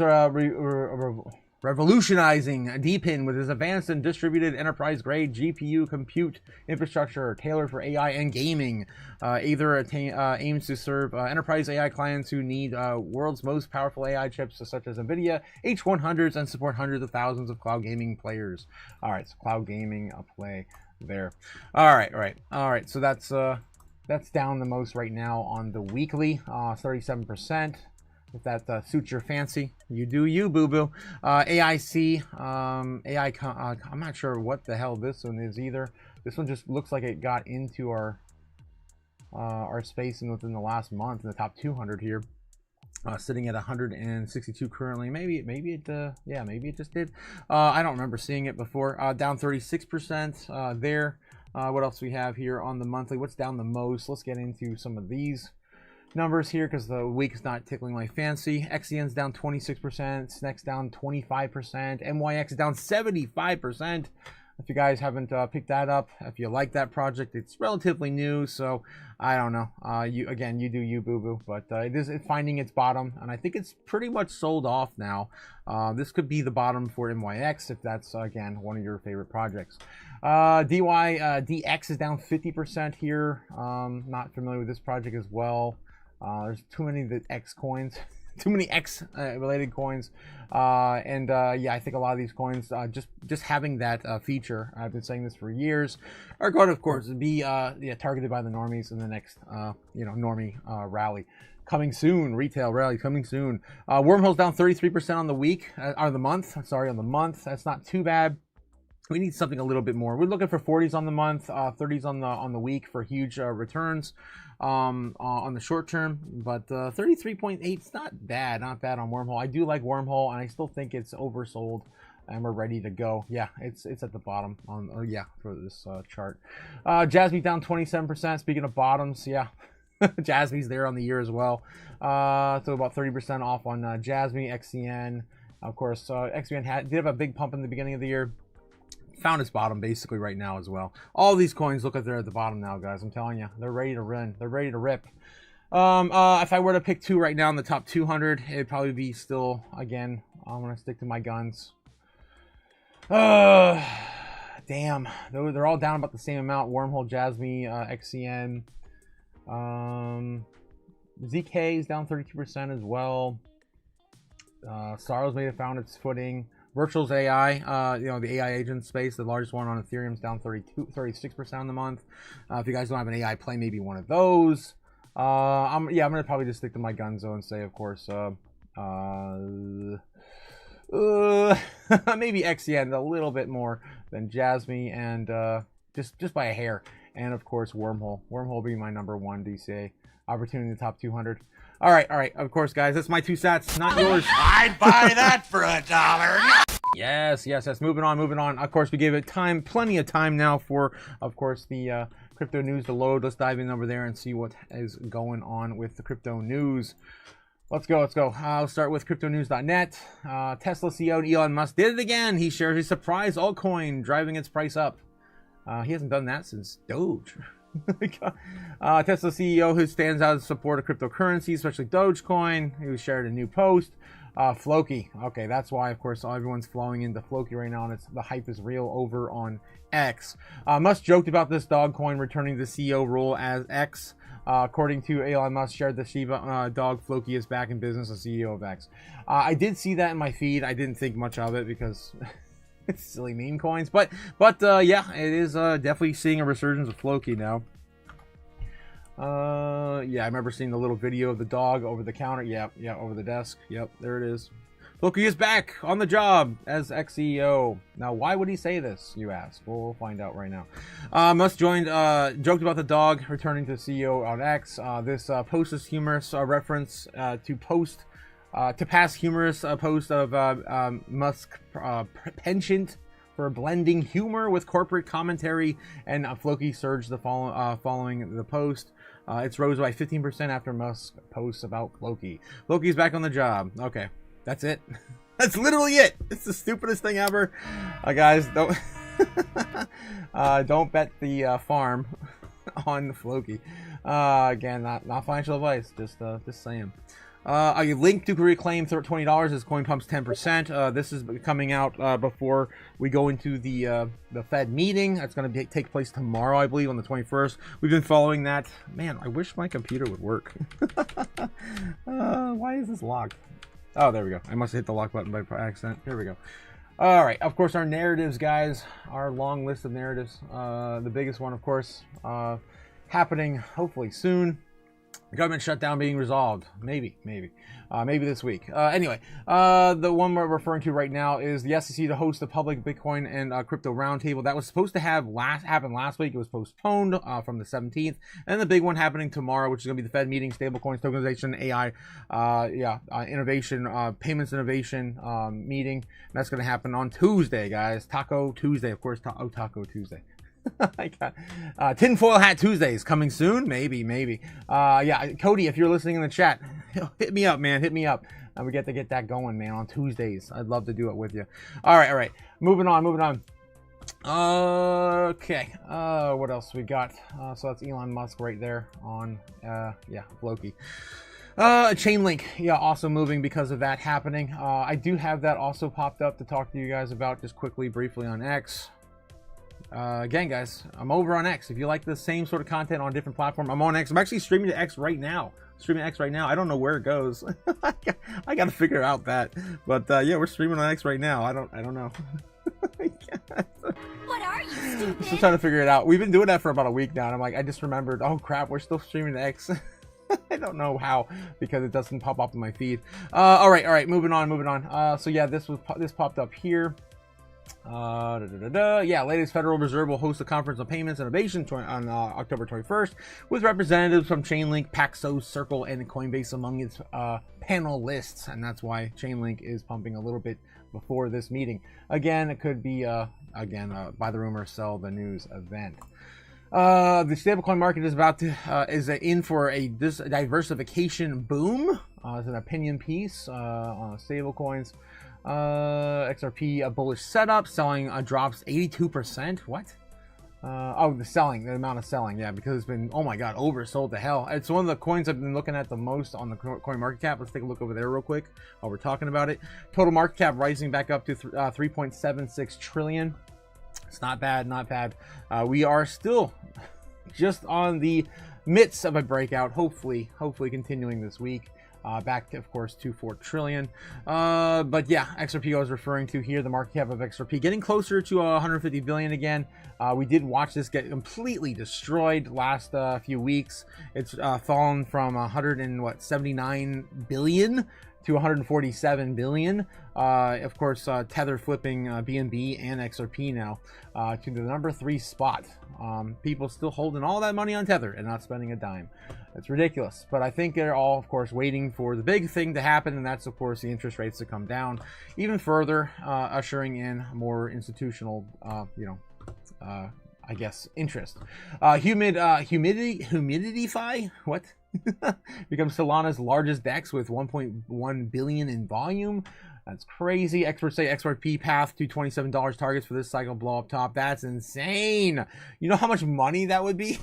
revolutionizing DePIN with its advanced and distributed enterprise-grade GPU compute infrastructure tailored for AI and gaming. Aether aims to serve enterprise AI clients who need world's most powerful AI chips, such as NVIDIA H100s, and support hundreds of thousands of cloud gaming players. All right, so cloud gaming, a play there. All right. So that's down the most right now on the weekly, 37%. If that suits your fancy, you do you, boo-boo. AIC, I'm not sure what the hell this one is either. This one just looks like it got into our space within the last month in the top 200 here. Sitting at 162 currently. Maybe it just did. I don't remember seeing it before. Down 36% there. What else we have here on the monthly? What's down the most? Let's get into some of these numbers here because the week's not tickling my fancy. XEN's down 26%, SNEX down 25%, MYX down 75%. If you guys haven't picked that up, if you like that project, it's relatively new, so I don't know. You do you, boo-boo, but it is finding its bottom, and I think it's pretty much sold off now. This could be the bottom for MYX if that's, again, one of your favorite projects. DX is down 50% here. Not familiar with this project as well. There's too many of the X coins. Too many X related coins, yeah, I think a lot of these coins just having that feature, I've been saying this for years, are going to, of course, be targeted by the normies in the next normie rally coming soon. Retail rally coming soon. Wormhole's down 33% on the week, on the month. That's not too bad. We need something a little bit more. We're looking for 40s on the month, 30s on the week for huge returns on the short term. But 33.8 is not bad on Wormhole. I do like Wormhole, and I still think it's oversold, and we're ready to go. Yeah, it's at the bottom for this chart. Jasmine down 27%. Speaking of bottoms, yeah, Jasmine's there on the year as well. So about 30% off on Jasmine. XCN, of course. XCN did have a big pump in the beginning of the year. Found its bottom basically right now as well. All these coins look like they're at the bottom now, guys. I'm telling you, they're ready to run. They're ready to rip. If I were to pick two right now in the top 200, it'd probably be still, again, I'm gonna stick to my guns. Damn, they're all down about the same amount. Wormhole, Jasmine, XCN, ZK is down 32% as well. Sorrows may have found its footing. Virtual's AI, the AI agent space, the largest one on Ethereum's down 36% on the month. If you guys don't have an AI play, maybe one of those. I'm gonna probably just stick to my guns though and say, of course, maybe XYN a little bit more than Jasmine, and just by a hair. And of course, Wormhole. Wormhole being my #1 DCA opportunity in the top 200. All right. Of course, guys, that's my 2 sats, not yours. I'd buy that for $1. Yes. Moving on. Of course, we gave it time, plenty of time now for, of course, the crypto news to load. Let's dive in over there and see what is going on with the crypto news. Let's go. I'll start with cryptonews.net. Tesla CEO Elon Musk did it again. He shares a surprise altcoin driving its price up. He hasn't done that since Doge. Tesla CEO who stands out in support of cryptocurrency, especially Dogecoin, who shared a new post. Floki. Okay, that's why, of course, everyone's flowing into Floki right now, and the hype is real over on X. Musk joked about this dog coin returning to the CEO role as X. According to Elon Musk, shared the Shiba dog Floki is back in business as CEO of X. I did see that in my feed. I didn't think much of it because it's silly meme coins, but yeah, it is definitely seeing a resurgence of Floki now. Yeah, I remember seeing the little video of the dog over the counter. Yeah, over the desk. Yep, there it is. Floki is back on the job as ex-CEO. Now, why would he say this, you ask? Well, we'll find out right now. Musk joked about the dog returning to CEO on X. This post is humorous reference to past humorous post of Musk penchant for blending humor with corporate commentary, and Floki surged following the post. It's rose by 15% after Musk posts about Floki. Floki's back on the job. Okay, that's it. That's literally it. It's the stupidest thing ever. Guys, don't don't bet the farm on Floki. Again, not financial advice. Just saying. A link to reclaim $20 as coin pumps 10%. This is coming out before we go into the Fed meeting. That's going to take place tomorrow, I believe, on the 21st. We've been following that. Man, I wish my computer would work. Why is this locked? Oh, there we go. I must have hit the lock button by accident. Here we go. All right. Of course, our narratives, guys. Our long list of narratives. The biggest one, of course, happening hopefully soon. The government shutdown being resolved. Maybe this week. Anyway, the one we're referring to right now is the SEC to host the public Bitcoin and crypto roundtable. That was supposed to happen last week. It was postponed from the 17th. And the big one happening tomorrow, which is going to be the Fed meeting, stablecoins, tokenization, AI, innovation, payments innovation meeting. That's going to happen on Tuesday, guys. Taco Tuesday, of course. Otaku Tuesday. Tinfoil Hat Tuesdays coming soon. Maybe. Yeah, Cody, if you're listening in the chat, hit me up, man. Hit me up. We get to get that going, man, on Tuesdays. I'd love to do it with you. All right. Moving on. Okay. What else we got? So that's Elon Musk right there on, Floki. Chainlink, yeah, also moving because of that happening. I do have that also popped up to talk to you guys about just briefly on X. Again, guys, I'm over on X. If you like the same sort of content on a different platform, I'm on X. I'm actually streaming to X right now. I don't know where it goes. I got to figure out that. But yeah, we're streaming on X right now. I don't know. What are you, stupid? Still trying to figure it out. We've been doing that for about a week now, and I'm like, I just remembered. Oh crap, we're still streaming to X. I don't know how, because it doesn't pop up in my feed. All right. Moving on. So yeah, this popped up here. Yeah, latest Federal Reserve will host a conference on payments innovation on October 21st with representatives from Chainlink, Paxos, Circle, and Coinbase among its panel lists, and that's why Chainlink is pumping a little bit before this meeting. Again, it could be buy the rumor, sell the news event. The stablecoin market is in for a diversification boom. It's an opinion piece on stablecoins. XRP, a bullish setup, selling drops 82%. What? The amount of selling, yeah, because it's been, oh my god, oversold to hell. It's one of the coins I've been looking at the most on the coin market cap. Let's take a look over there real quick while we're talking about it. Total market cap rising back up to 3.76 trillion. It's not bad. We are still just on the midst of a breakout, hopefully continuing this week. Back, of course, to 4 trillion. But yeah, XRP I was referring to here, the market cap of XRP getting closer to 150 billion again. We did watch this get completely destroyed last few weeks. It's fallen from 179 billion to 147 billion. Of course, Tether flipping BNB and XRP now to the number 3 spot. People still holding all that money on Tether and not spending a dime. It's ridiculous, but I think they're all, of course, waiting for the big thing to happen, and that's, of course, the interest rates to come down even further, ushering in more institutional, I guess, interest. Humidify? What? Becomes Solana's largest DEX with 1.1 billion in volume. That's crazy. Experts say XRP path to $27 targets for this cycle blow up top. That's insane. You know how much money that would be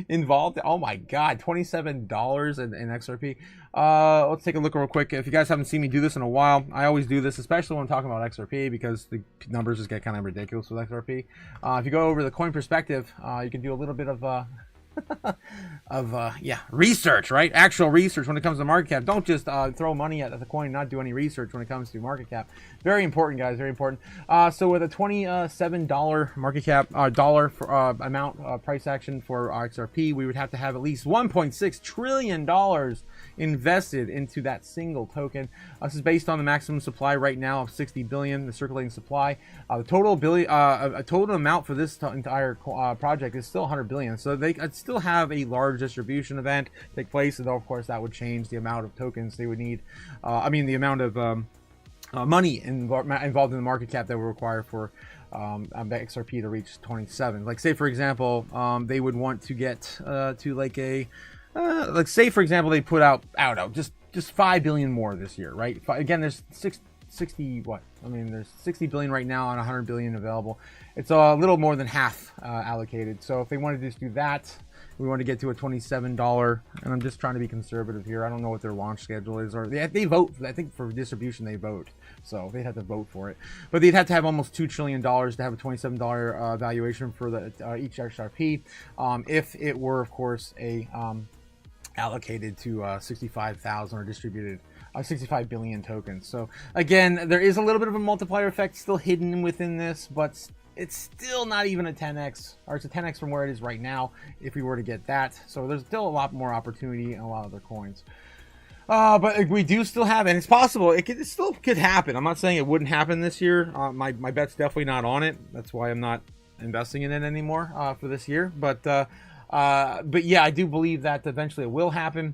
involved? Oh my God, $27 in XRP. Let's take a look real quick. If you guys haven't seen me do this in a while, I always do this, especially when I'm talking about XRP, because the numbers just get kind of ridiculous with XRP. If you go over the coin perspective, you can do a little bit of research, right? Actual research when it comes to market cap. Don't just throw money at the coin, not do any research when it comes to market cap. Very important, guys, very important. So with a $27 market cap dollar for, amount price action for XRP, we would have to have at least $1.6 trillion invested into that single token. This is based on the maximum supply right now of 60 billion, the circulating supply. The total total amount for this entire project is still 100 billion. So they still have a large distribution event take place, and though of course that would change the amount of tokens they would need. The amount of money involved in the market cap that would require for XRP to reach 27. Like, say for example, they would want to get to like a like, say for example, they put out, I don't know, just 5 billion more this year, right? Again, there's 60 what? I mean, there's 60 billion right now on 100 billion available. It's a little more than half allocated. So if they wanted to just do that, we want to get to a $27, and I'm just trying to be conservative here. I don't know what their launch schedule is, or they vote. I think for distribution they vote, so they'd have to vote for it. But they'd have to have almost $2 trillion to have a $27 valuation for the each XRP, if it were, of course, a allocated to 65,000 or distributed 65 billion tokens. So again, there is a little bit of a multiplier effect still hidden within this, but it's still not even a 10x, or it's a 10x from where it is right now if we were to get that. So there's still a lot more opportunity in a lot of other coins. But we do still have, and it's possible, it still could happen. I'm not saying it wouldn't happen this year. My bet's definitely not on it. That's why I'm not investing in it anymore for this year. But yeah, I do believe that eventually it will happen.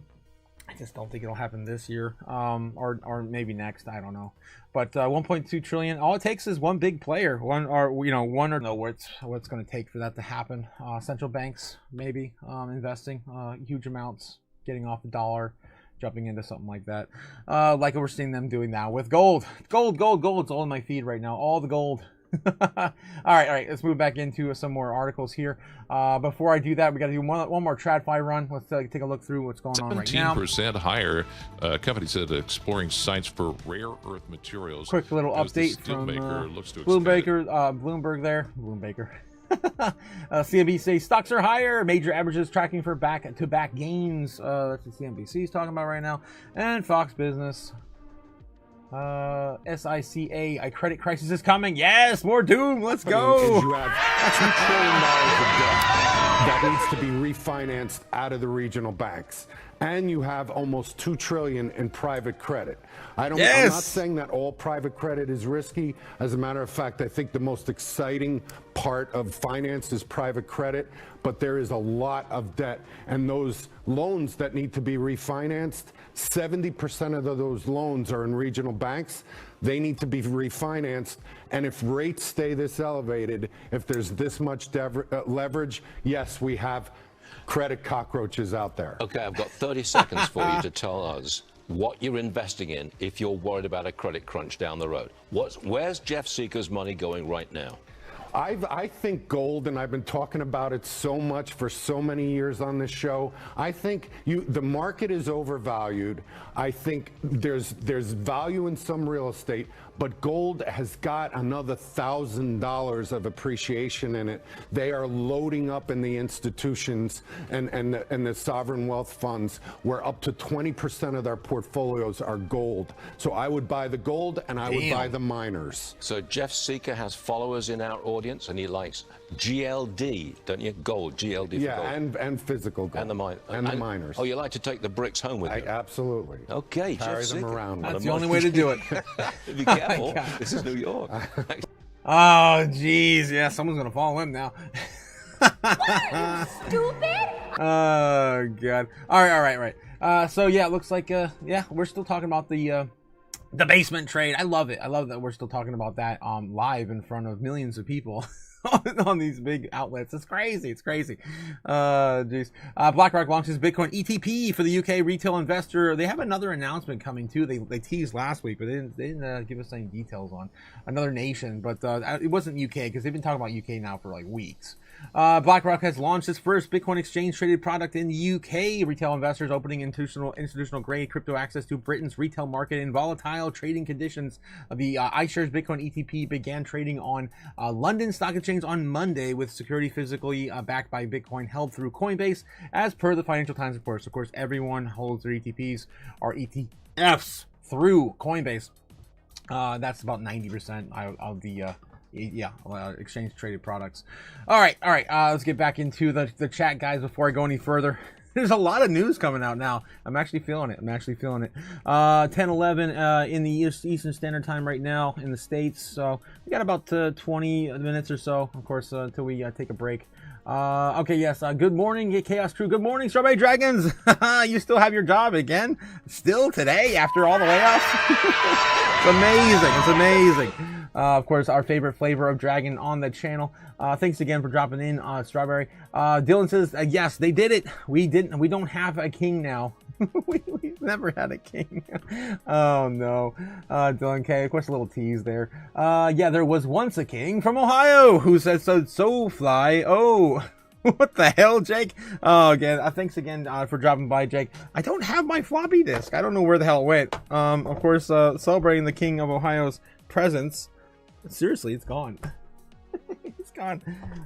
I just don't think it'll happen this year, or maybe next. I don't know. But 1.2 trillion. All it takes is one big player, one or know what's going to take for that to happen. Central banks maybe investing huge amounts, getting off the dollar, jumping into something like that, like we're seeing them doing now with gold. Gold. It's all in my feed right now. All the gold. all right, let's move back into some more articles here. Before I do that, we got to do one more TradFi run. Let's take a look through what's going on right now. 17% higher. Company said exploring sites for rare earth materials. Quick little update from Bloomberg there. CNBC stocks are higher. Major averages tracking for back-to-back gains. That's what CNBC is talking about right now. And Fox Business. SICA, a credit crisis is coming. Yes, more doom. Let's go. You have $2 trillion of debt that needs to be refinanced out of the regional banks, and you have almost $2 trillion in private credit. I'm not saying that all private credit is risky. As a matter of fact, I think the most exciting part of finance is private credit, but there is a lot of debt, and those loans that need to be refinanced, 70% of those loans are in regional banks. They need to be refinanced, and if rates stay this elevated, if there's this much leverage, yes, we have credit cockroaches out there. Okay, I've got 30 seconds for you to tell us what you're investing in if you're worried about a credit crunch down the road. Where's Jeff Seeker's money going right now? I think gold, and I've been talking about it so much for so many years on this show. I think the market is overvalued. I think there's value in some real estate, but gold has got another $1,000 of appreciation in it. They are loading up in the institutions and the sovereign wealth funds, where up to 20% of their portfolios are gold. So I would buy the gold, and I would buy the miners. So Jeff Seeker has followers in our audience, and he likes GLD, don't you? Gold, GLD for gold. and physical gold. And the miners. Oh, you like to take the bricks home with you? Absolutely. Okay, carry Jeff them Seeker. around. That's the only way to do it. Be careful. This is New York. Oh, jeez. Yeah, someone's going to follow him now. Stupid? Oh, God. All right. So, yeah, it looks like, yeah, we're still talking about the basement trade. I love it. I love that we're still talking about that live in front of millions of people. On these big outlets. It's crazy. It's crazy. Jeez. BlackRock launches Bitcoin ETP for the UK retail investor. They have another announcement coming too. They teased last week, but they didn't give us any details on another nation. But it wasn't UK, because they've been talking about UK now for like weeks. BlackRock has launched its first Bitcoin exchange traded product in the UK. Retail investors opening institutional grade crypto access to Britain's retail market in volatile trading conditions. The iShares Bitcoin ETP began trading on London Stock Exchange on Monday, with security physically backed by Bitcoin held through Coinbase, as per the Financial Times reports. Of course, everyone holds their ETPs or ETFs through Coinbase. That's about 90% of the exchange traded products. All right. Let's get back into the chat, guys, before I go any further. There's a lot of news coming out now. I'm actually feeling it. 10:11 in the Eastern Standard Time right now in the States. So we got about 20 minutes or so, of course, until we take a break. Okay, yes. Good morning, Chaos Crew. Good morning, Strawberry Dragons. You still have your job again? Still today after all the layoffs? It's amazing. Of course, our favorite flavor of dragon on the channel. Thanks again for dropping in, Strawberry. Dylan says, yes, they did it. We don't have a king now. We've never had a king. Oh, no. Dylan K, of course, a little tease there. Yeah, there was once a king from Ohio who said so fly. Oh, what the hell, Jake? Oh, again, thanks again for dropping by, Jake. I don't have my floppy disk. I don't know where the hell it went. Of course, celebrating the king of Ohio's presence. Seriously, it's gone. It's gone.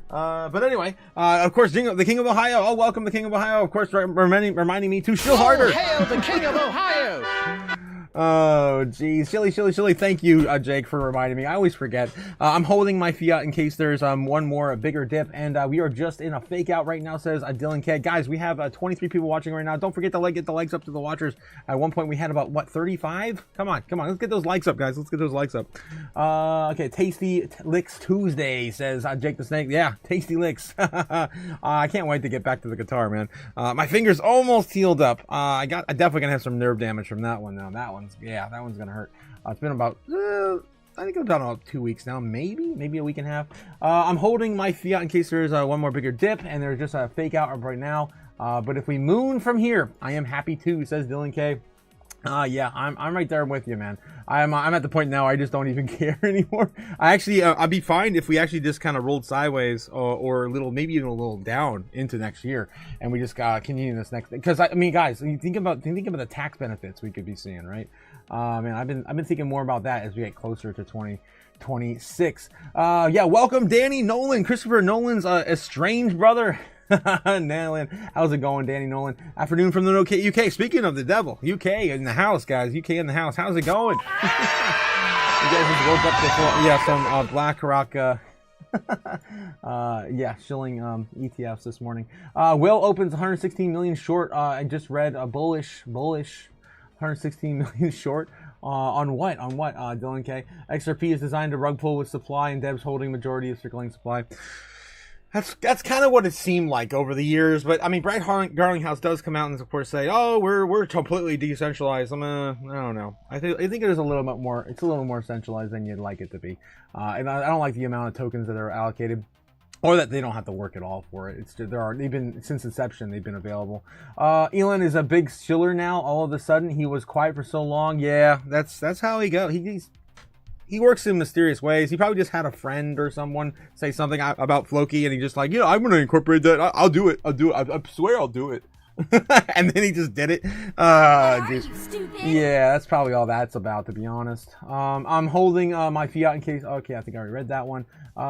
But anyway, of course, the King of Ohio. Oh, welcome the King of Ohio. Of course, reminding me to shill harder. Hail the King of Ohio! Oh, geez. Shilly. Thank you, Jake, for reminding me. I always forget. I'm holding my fiat in case there's one more bigger dip. And we are just in a fake out right now, says Dylan K. Guys, we have 23 people watching right now. Don't forget to get the likes up to the watchers. At one point, we had about, 35? Come on. Let's get those likes up, guys. Let's get those likes up. Okay, Tasty Licks Tuesday, says Jake the Snake. Yeah, Tasty Licks. I can't wait to get back to the guitar, man. My finger's almost healed up. I definitely gonna have some nerve damage from that one, though. That one's gonna hurt. It's been about I think it's about 2 weeks now, maybe a week and a half. I'm holding my fiat in case there's one more bigger dip, and there's just a fake out right now. But if we moon from here, I am happy too, says Dylan K. Yeah, I'm right there with you, man. I'm at the point now I just don't even care anymore. I'd be fine if we actually just kind of rolled sideways or a little, maybe even a little down into next year, and we just continue this next. Because I mean, guys, you think about the tax benefits we could be seeing, right? Man, I've been thinking more about that as we get closer to 2026. Yeah, welcome Danny Nolan, Christopher Nolan's estranged brother. Nailing. How's it going, Danny Nolan? Afternoon from the UK. Speaking of the devil, UK in the house, guys. UK in the house. How's it going? You guys just woke up to some BlackRock. Yeah, shilling ETFs this morning. Will opens 116 million short. I just read a bullish 116 million short. On what? Dylan K. XRP is designed to rug pull with supply, and Deb's holding majority of circulating supply. That's kind of what it seemed like over the years, but I mean, Brad Garlinghouse does come out and of course say, "Oh, we're completely decentralized." I don't know. I think it is a little bit more. It's a little more centralized than you'd like it to be, and I don't like the amount of tokens that are allocated, or that they don't have to work at all for it. They've been since inception. They've been available. Elon is a big shiller now. All of a sudden, he was quiet for so long. Yeah, that's how he goes. he works in mysterious ways. He probably just had a friend or someone say something about Floki, and he just like, you know, I'm going to incorporate that. I'll do it. I swear I'll do it. And then he just did it. Yeah, that's probably all that's about, to be honest. I'm holding my fiat in case. Okay, I think I already read that one. Okay,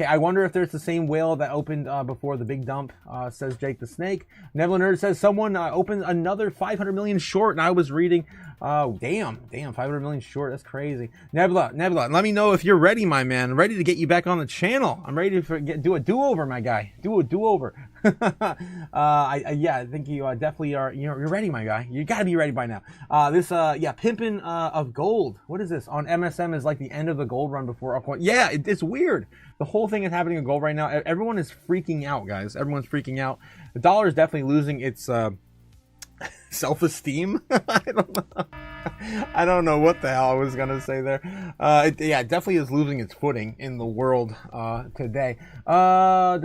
I wonder if there's the same whale that opened before the big dump, says Jake the Snake. Nebula Nerd says someone opened another 500 million short, and I was reading. Damn, 500 million short. That's crazy. Nebula, let me know if you're ready, my man. I'm ready to get you back on the channel. I'm ready to do a do-over, my guy. Do a do-over. Yeah, I think you definitely are. You're ready, my guy. You gotta be ready by now. Pimpin' of gold. What is this? On MSM is like the end of the gold run before altcoin. Yeah, it's weird. The whole thing is happening in gold right now. Everyone is freaking out, guys. Everyone's freaking out. The dollar is definitely losing its self-esteem. I don't know what the hell I was gonna say there. It definitely is losing its footing in the world today. Oh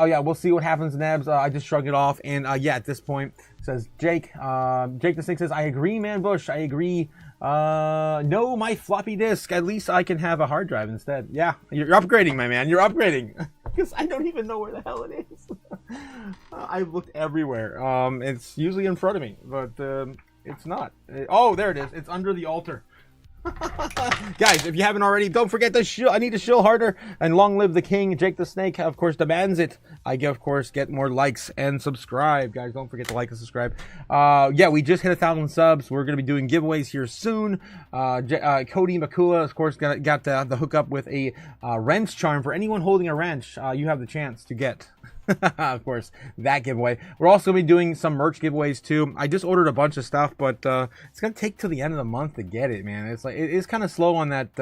yeah, we'll see what happens, Nebs. I just shrugged it off, and at this point, says Jake. Jake the Snake says, I agree, man, Bush. I agree. No, my floppy disk. At least I can have a hard drive instead. Yeah, you're upgrading, my man. You're upgrading. Because I don't even know where the hell it is. I've looked everywhere. It's usually in front of me, but it's not. Oh, there it is. It's under the altar. Guys, if you haven't already, don't forget to shill. I need to shill harder, and long live the king. Jake the Snake, of course, demands it. Of course, get more likes and subscribe, guys. Don't forget to like and subscribe. We just hit 1,000 subs. We're gonna be doing giveaways here soon. Cody Makula, of course, got the hookup with a wrench charm for anyone holding a wrench. You have the chance to get. Of course, that giveaway. We're also going to be doing some merch giveaways too. I just ordered a bunch of stuff, but it's going to take till the end of the month to get it, man. It's like it is kind of slow on that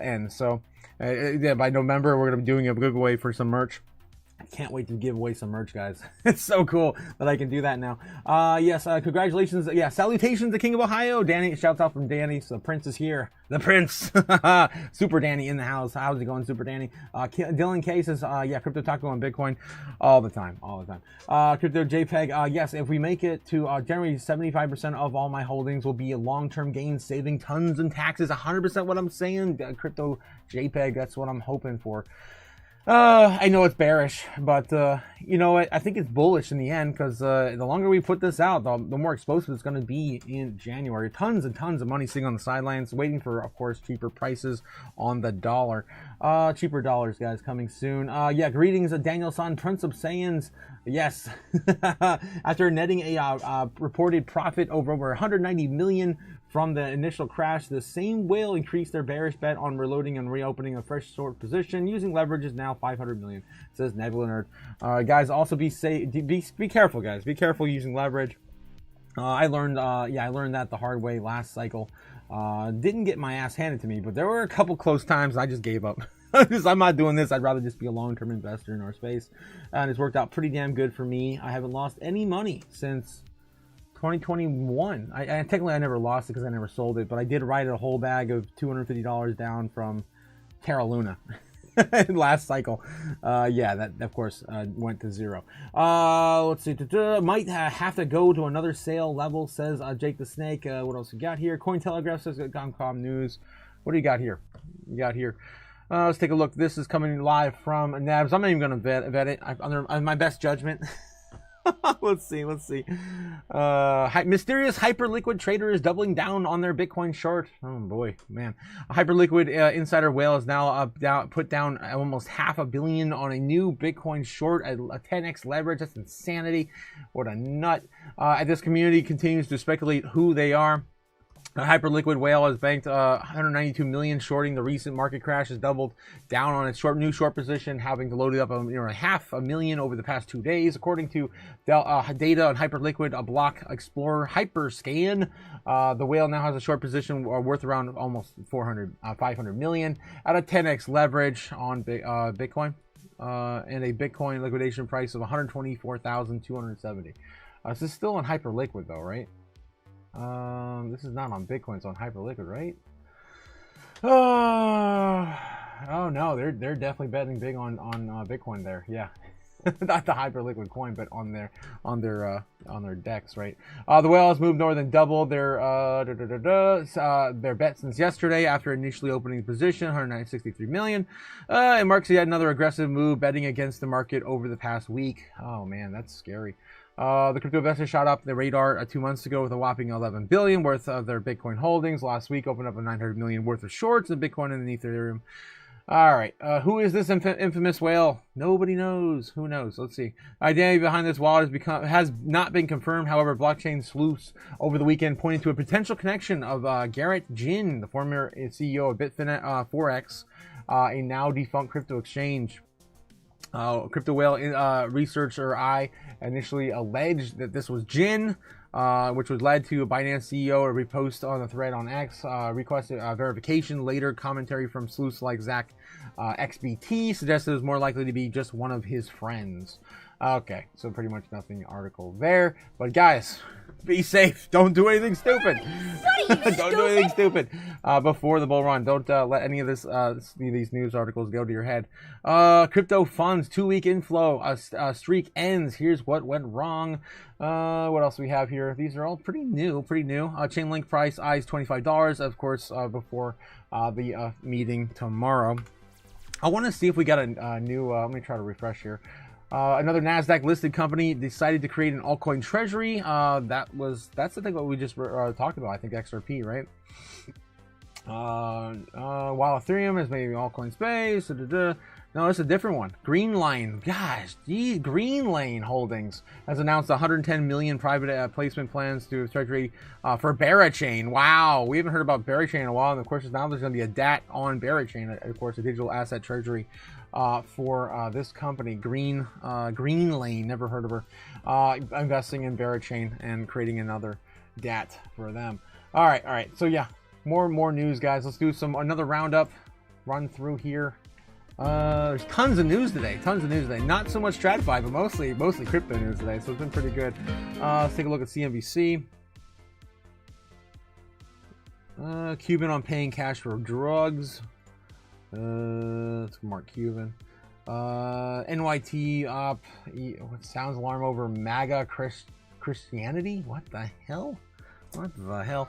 end. So by November, we're going to be doing a giveaway for some merch. I can't wait to give away some merch, guys. It's so cool that I can do that now. Congratulations. Yeah, salutations to King of Ohio. Danny, shouts out from Danny. So the Prince is here. The Prince. Super Danny in the house. How's it going, Super Danny? Dylan K says, Crypto Otaku on Bitcoin all the time. Crypto JPEG, yes, if we make it to generally 75% of all my holdings will be a long-term gain, saving tons in taxes. 100% what I'm saying. Crypto JPEG, that's what I'm hoping for. I know it's bearish, but you know what? I think it's bullish in the end, because the longer we put this out, the more explosive it's going to be in January. Tons and tons of money sitting on the sidelines, waiting for, of course, cheaper prices on the dollar. Cheaper dollars, guys, coming soon. Greetings, Daniel-san, Prince of Saiyans. Yes. After netting a reported profit over 190 million from the initial crash, the same whale increased their bearish bet on reloading and reopening a fresh short position. Using leverage is now 500 million, says Nebula Nerd. Guys, also be careful, guys. Be careful using leverage. I learned that the hard way last cycle. Didn't get my ass handed to me, but there were a couple close times I just gave up. I'm not doing this. I'd rather just be a long-term investor in our space, and it's worked out pretty damn good for me. I haven't lost any money since 2021. Technically I never lost it because I never sold it, but I did write a whole bag of $250 down from Terra Luna last cycle. That of course went to zero. Let's see. Might have to go to another sale level, says Jake the Snake. What else we got here? Cointelegraph says Comcom News. What do you got here? Let's take a look. This is coming live from Nabs. I'm not even going to vet it. On my best judgment. Let's see. Mysterious Hyperliquid trader is doubling down on their Bitcoin short. Oh boy, man. A Hyperliquid insider whale is now put down almost $500 million on a new Bitcoin short at a 10x leverage. That's insanity. What a nut. This community continues to speculate who they are. A Hyperliquid whale has banked 192 million shorting the recent market crash, has doubled down on its new short position, having loaded up $500,000 over the past 2 days, according to data on Hyperliquid, a block explorer Hyperscan. The whale now has a short position worth around almost 500 million at a 10x leverage on Bitcoin, and a Bitcoin liquidation price of 124,270. This is still on Hyperliquid though, right? This is not on Bitcoin, it's on Hyperliquid, right? Oh no, they're definitely betting big on Bitcoin there. Yeah. Not the Hyperliquid coin, but on their decks, right? The whales moved more than double their bet since yesterday after initially opening the position, 163 million. And marks yet another aggressive move, betting against the market over the past week. Oh man, that's scary. The crypto investors shot up the radar 2 months ago with a whopping 11 billion worth of their Bitcoin holdings. Last week opened up a 900 million worth of shorts in Bitcoin and Ethereum. All right, who is this infamous whale? Nobody knows. Who knows? Let's see. Identity behind this wallet has not been confirmed. However, blockchain sleuths over the weekend pointed to a potential connection of Garrett Jin, the former CEO of Bitfinex Forex, a now defunct crypto exchange. Crypto whale researcher I initially alleged that this was Jin, which was led to a Binance CEO to repost on the thread on X, requested verification. Later, commentary from sleuths like Zach XBT suggested it was more likely to be just one of his friends. Okay, so pretty much nothing article there. But guys, be safe. Don't do anything stupid. Don't do anything stupid before the bull run. Don't let any of these news articles go to your head. Crypto funds 2-week inflow streak ends. Here's what went wrong. What else do we have here? These are all pretty new. Chainlink price eyes $25, of course, before the meeting tomorrow. I want to see if we got a new. Let me try to refresh here. Another NASDAQ listed company decided to create an altcoin treasury. That's the thing that we just talked about. I think XRP, right? While Ethereum is maybe altcoin space. No, it's a different one. Greenline. Gosh, geez, Greenlane Holdings has announced 110 million private placement plans to treasury for Berachain. Wow, we haven't heard about Berachain in a while, and of course now there's going to be a DAT on Berachain, of course, a digital asset treasury for this company, Greenlane. Never heard of her. Investing in Berachain and creating another DAT for them. All right. So yeah, more news, guys. Let's do another roundup, run through here. There's tons of news today. Not so much TradFi, but mostly crypto news today. So it's been pretty good. Let's take a look at CNBC. Cuban on paying cash for drugs. Let's mark Cuban. NYT up. Sounds alarm over MAGA Christianity. What the hell? What are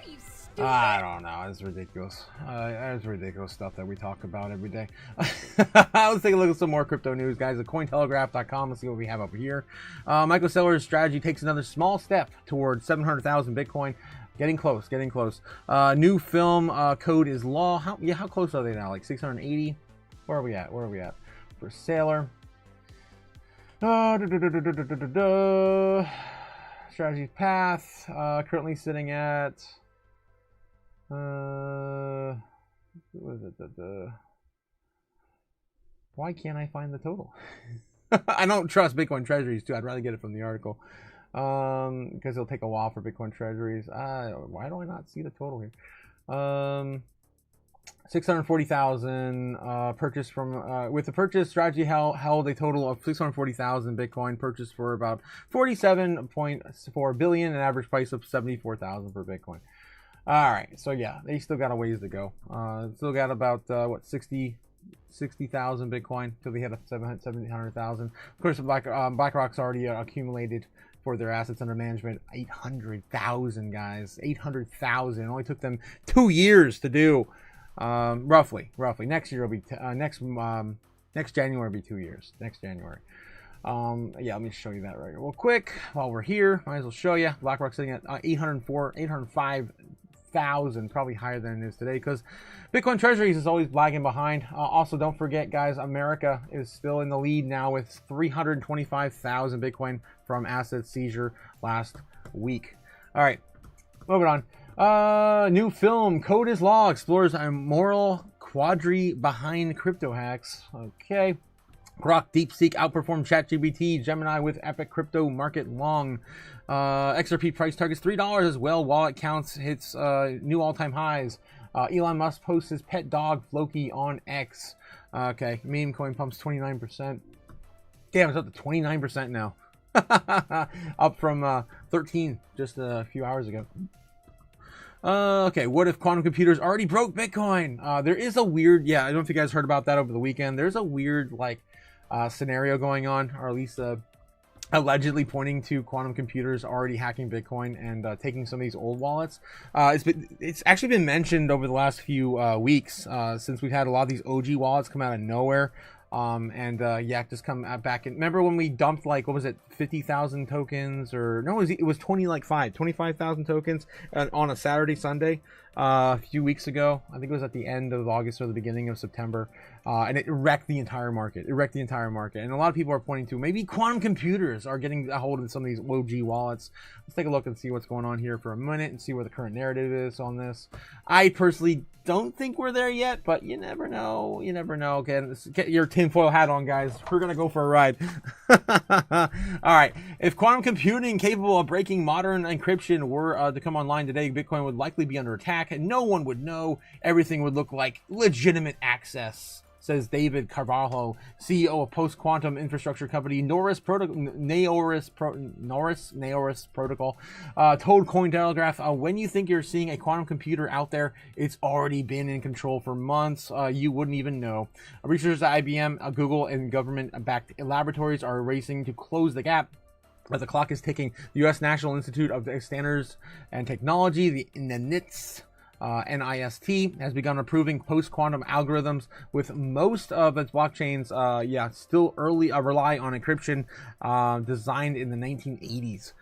you? I don't know. It's ridiculous. It's ridiculous stuff that we talk about every day. Let's take a look at some more crypto news, guys. At Cointelegraph.com. Let's see what we have up here. Michael Saylor's strategy takes another small step towards 700,000 Bitcoin. Getting close. New film code is law. How close are they now? Like 680? Where are we at? For Saylor. Strategy path. Currently sitting at. What is it? Why can't I find the total? I don't trust Bitcoin treasuries too. I'd rather get it from the article because it'll take a while for Bitcoin treasuries. Why do I not see the total here? 640,000 purchase from with the purchase strategy held a total of 640,000 Bitcoin purchased for about 47.4 billion, an average price of 74,000 per Bitcoin. All right, so yeah, they still got a ways to go. Still got about 60,000 Bitcoin till they hit 700,000. Of course, BlackRock's already accumulated for their assets under management 800,000, guys. 800,000. It only took them 2 years to do. Roughly. Next year will be next January will be 2 years. Next January. Yeah, let me show you that right real quick while we're here. Might as well show you. BlackRock sitting at 805,000, probably higher than it is today because Bitcoin treasuries is always lagging behind. Also, don't forget, guys, America is still in the lead now with 325,000 Bitcoin from asset seizure last week. All right, moving on. New film, Code is Law, explores a moral quandary behind crypto hacks. Okay. Grok DeepSeek outperformed ChatGPT Gemini with epic crypto market long. XRP price targets $3 as well. Wallet counts hits new all-time highs. Elon Musk posts his pet dog Floki on X. Okay, meme coin pumps 29%. Damn, it's up to 29% now. Up from 13 just a few hours ago. Okay, what if quantum computers already broke Bitcoin? There is a weird, I don't know if you guys heard about that over the weekend. There's a weird, scenario going on, or at least allegedly pointing to quantum computers already hacking Bitcoin and taking some of these old wallets. It's actually been mentioned over the last few weeks since we've had a lot of these OG wallets come out of nowhere. Yeah, just come back in. Remember when we dumped, like, what was it, 50,000 tokens, or no, it was 25,000 tokens on a Saturday, Sunday, a few weeks ago. I think it was at the end of August or the beginning of September, and it wrecked the entire market. And a lot of people are pointing to maybe quantum computers are getting a hold of some of these OG wallets. Let's take a look and see what's going on here for a minute and see where the current narrative is on this. I personally don't think we're there yet, but you never know. Okay, get your tinfoil hat on, guys. We're gonna go for a ride. All right. If quantum computing capable of breaking modern encryption were to come online today, Bitcoin would likely be under attack, and no one would know. Everything would look like legitimate access, says David Carvalho, CEO of post-quantum infrastructure company Norris Protocol, told Cointelegraph, when you think you're seeing a quantum computer out there, it's already been in control for months. You wouldn't even know. Researchers at IBM, Google, and government-backed laboratories are racing to close the gap. As the clock is ticking, the U.S. National Institute of Standards and Technology, the NIST, NIST, has begun approving post-quantum algorithms, with most of its blockchains, still early rely on encryption designed in the 1980s.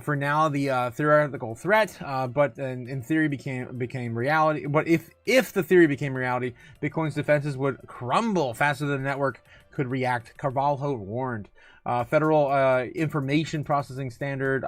For now, the theoretical threat, but in theory became reality. But if the theory became reality, Bitcoin's defenses would crumble faster than the network could react, Carvalho warned. Federal Information Processing Standard,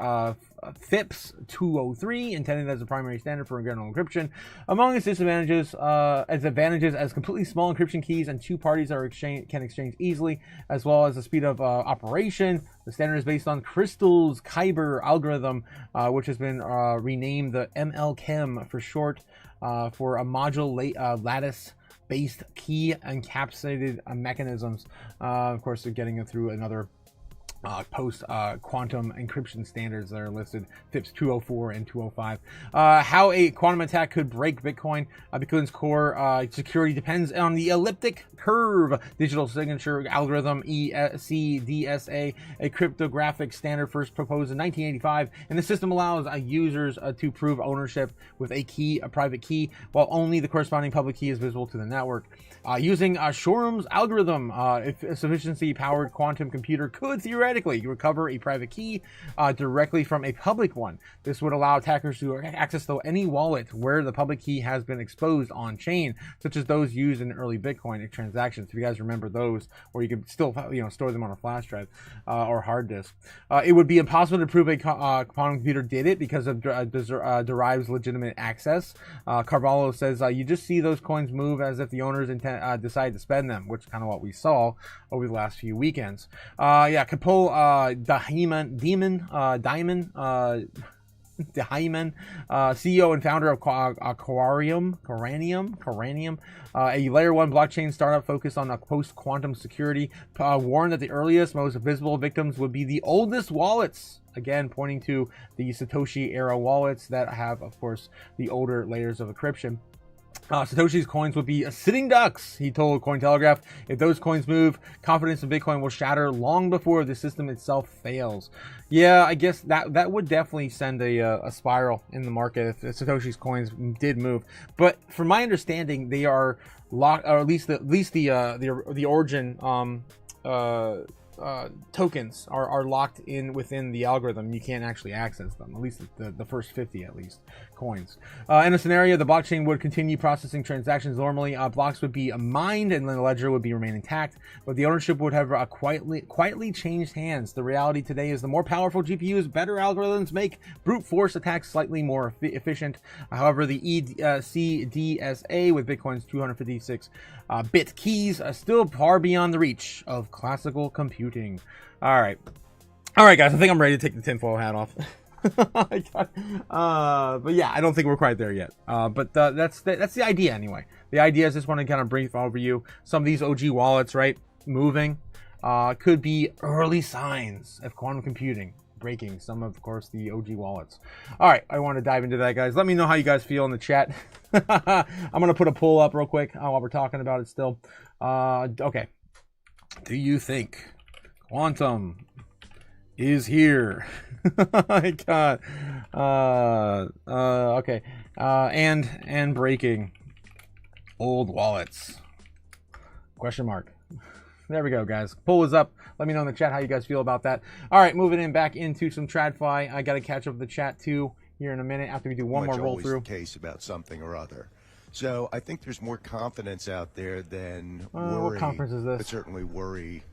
FIPS 203, intended as a primary standard for general encryption. Among its disadvantages, as completely small encryption keys and two parties can exchange easily, as well as the speed of operation. The standard is based on Crystal's Kyber algorithm, which has been renamed the MLChem for short, for a module lattice-based key encapsulated mechanisms. Of course, they're getting it through another post-quantum encryption standards that are listed, FIPS 204 and 205. How a quantum attack could break Bitcoin. Bitcoin's core security depends on the elliptic curve digital signature algorithm, ECDSA, a cryptographic standard first proposed in 1985, and the system allows users to prove ownership with a private key, while only the corresponding public key is visible to the network. Using Shorum's algorithm, if a sufficiency-powered quantum computer could theoretically recover a private key directly from a public one. This would allow attackers to access any wallet where the public key has been exposed on chain, such as those used in early Bitcoin transactions. If you guys remember those, where you could still store them on a flash drive or hard disk. It would be impossible to prove a quantum computer did it because of derives legitimate access. Carvalho says you just see those coins move as if the owners decide to spend them, which is kind of what we saw over the last few weekends. Capol Diamond, CEO and founder of Coranium, a layer 1 blockchain startup focused on post-quantum security, warned that the earliest, most visible victims would be the oldest wallets. Again, pointing to the Satoshi era wallets that have, of course, the older layers of encryption. Satoshi's coins would be sitting ducks, he told Cointelegraph. If those coins move, confidence in Bitcoin will shatter long before the system itself fails. Yeah, I guess that would definitely send a spiral in the market if Satoshi's coins did move. But from my understanding, they are locked, or at least the origin tokens are locked in within the algorithm. You can't actually access them, at least the first 50 at least coins. In a scenario, the blockchain would continue processing transactions normally. Blocks would be mined and then the ledger would remain intact, but the ownership would have quietly changed hands. The reality today is the more powerful GPUs, better algorithms make brute force attacks slightly more efficient. However, the ECDSA with Bitcoin's 256 bit keys are still far beyond the reach of classical computing. All right, guys, I think I'm ready to take the tinfoil hat off. But yeah, I don't think we're quite there yet. But that's the idea anyway. The idea is just want to kind of brief overview some of these OG wallets, right? Moving could be early signs of quantum computing breaking some of course the OG wallets. All right, I want to dive into that, guys. Let me know how you guys feel in the chat. I'm gonna put a poll up real quick while we're talking about it still. Okay, do you think quantum is here. My God. Okay. And breaking old wallets. Question mark. There we go, guys. Poll is up. Let me know in the chat how you guys feel about that. All right, moving in back into some TradFi. I got to catch up with the chat too here in a minute after we do one more roll through. The case about something or other. So I think there's more confidence out there than worry. What conference is this? But certainly worry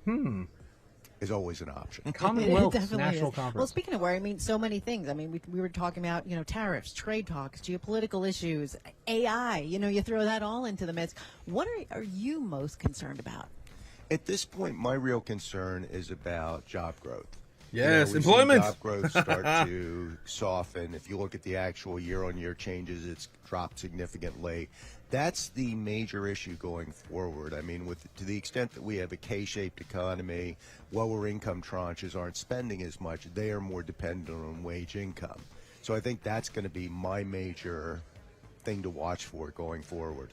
is always an option. Commonwealth It National is. Conference. Well, speaking of worry, I mean, so many things. I mean, we were talking about, tariffs, trade talks, geopolitical issues, AI. You throw that all into the mix. What are you most concerned about? At this point, my real concern is about job growth. Yes, we've seen employment. Job growth start to soften. If you look at the actual year-on-year changes, it's dropped significantly. That's the major issue going forward. I mean, to the extent that we have a K-shaped economy, lower income tranches aren't spending as much. They are more dependent on wage income. So I think that's going to be my major thing to watch for going forward.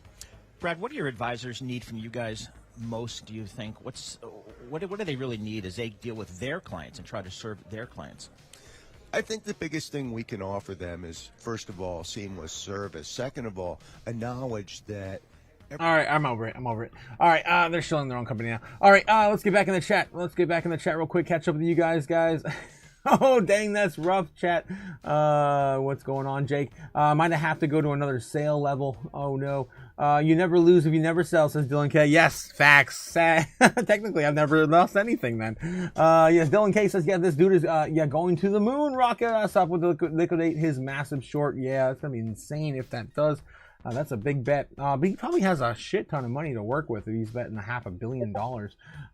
Brad, what do your advisors need from you guys most, do you think? What do they really need as they deal with their clients and try to serve their clients? I think the biggest thing we can offer them is, first of all, seamless service. Second of all, a knowledge that... All right, I'm over it. All right, they're still in their own company now. All right, let's get back in the chat. Real quick. Catch up with you guys. Oh, dang, that's rough, chat. What's going on, Jake? Might have to go to another sale level. Oh, no. You never lose if you never sell, says Dylan K. Yes, facts. Technically, I've never lost anything then. Yes, Dylan K says, yeah, this dude is going to the moon. Rocket us up with liquidate his massive short. Yeah, it's going to be insane if that does. That's a big bet. But he probably has a shit ton of money to work with if he's betting $500 million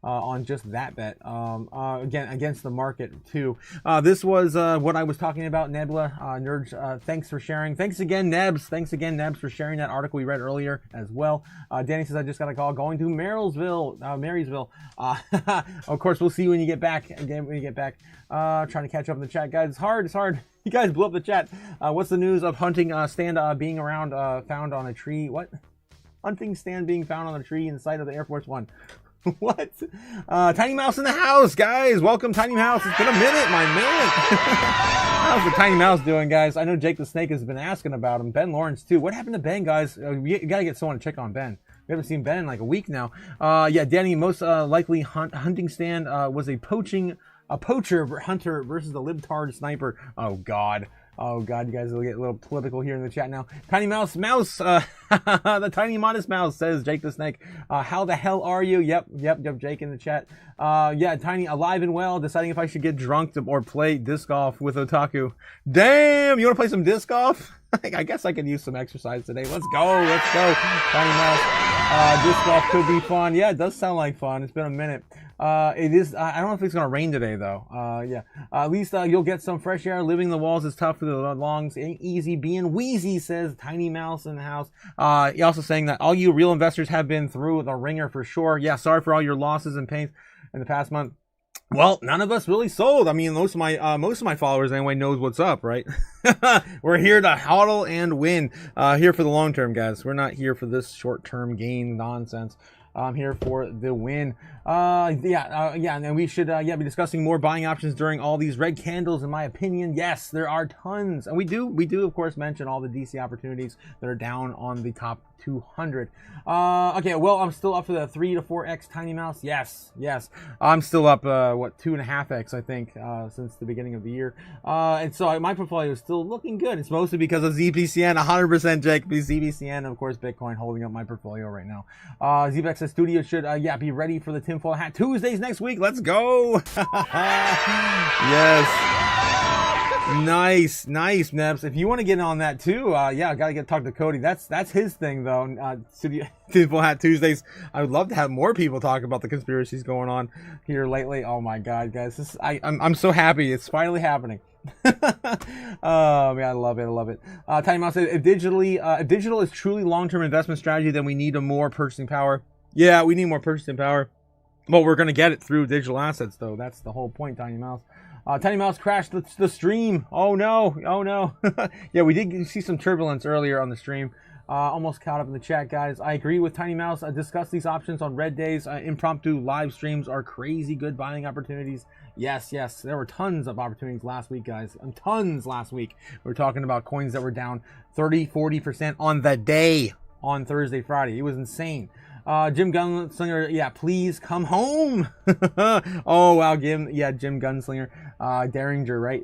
on just that bet. Again, against the market, too. This was what I was talking about, Nebula. Nerds, thanks for sharing. Thanks again, Nebs. For sharing that article we read earlier as well. Danny says, I just got a call going to Marysville. Of course, we'll see you when you get back. Trying to catch up in the chat, guys. It's hard. You guys blew up the chat. What's the news of hunting stand being around found on a tree? What? Hunting stand being found on a tree in sight of the Air Force One. What? Tiny Mouse in the house, guys. Welcome, Tiny Mouse. It's been a minute, my man. How's the Tiny Mouse doing, guys? I know Jake the Snake has been asking about him. Ben Lawrence, too. What happened to Ben, guys? You got to get someone to check on Ben. We haven't seen Ben in like a week now. Danny, most likely hunting stand was a poacher hunter versus the libtard sniper. Oh God, you guys will get a little political here in the chat now. Tiny Mouse, the tiny modest mouse, says Jake the Snake. How the hell are you? Yep, Jake in the chat. Tiny, alive and well, deciding if I should get drunk or play disc golf with Otaku. Damn, you want to play some disc golf? I guess I could use some exercise today. Let's go, Tiny Mouse. Disc golf could be fun. Yeah, it does sound like fun. It's been a minute. It is. I don't know if it's gonna rain today though. At least you'll get some fresh air. Living the walls is tough for the lungs. Ain't easy being wheezy, says Tiny Mouse in the house. He also saying that all you real investors have been through the ringer for sure. Yeah, sorry for all your losses and pains in the past month. Well, none of us really sold. I mean, most of my followers anyway knows what's up, right? We're here to hodl and win. Here for the long term, guys. We're not here for this short term gain nonsense. I'm here for the win. And then we should be discussing more buying options during all these red candles, in my opinion. Yes, there are tons. And we do of course mention all the DC opportunities that are down on the top 200. I'm still up for the 3 to 4x Tiny Mouse. Yes. I'm still up 2.5x I think since the beginning of the year. And so my portfolio is still looking good. It's mostly because of ZBCN, 100% Jake. ZBCN, of course, Bitcoin holding up my portfolio right now. ZBX says Studio should be ready for the tinfoil hat Tuesdays next week. Let's go. Yes. Nice, Nebs. If you want to get on that too, I gotta talk to Cody. That's his thing though. Tinfoil Hat Tuesdays. I would love to have more people talk about the conspiracies going on here lately. Oh my God, guys, I'm so happy. It's finally happening. Oh man, I love it. Tiny Mouse said, if digital is truly long-term investment strategy, then we need more purchasing power. Yeah, we need more purchasing power. Well, we're gonna get it through digital assets though. That's the whole point, Tiny Mouse. Tiny Mouse crashed the stream. Oh no. Yeah, we did see some turbulence earlier on the stream. Almost caught up in the chat, guys. I agree with Tiny Mouse. Discuss these options on red days. Impromptu live streams are crazy good buying opportunities. Yes, yes. There were tons of opportunities last week, guys. Tons last week. We were talking about coins that were down 30, 40% on the day on Thursday, Friday. It was insane. Jim Gunslinger, yeah, please come home. Oh, wow, Jim Gunslinger. Derringer, right?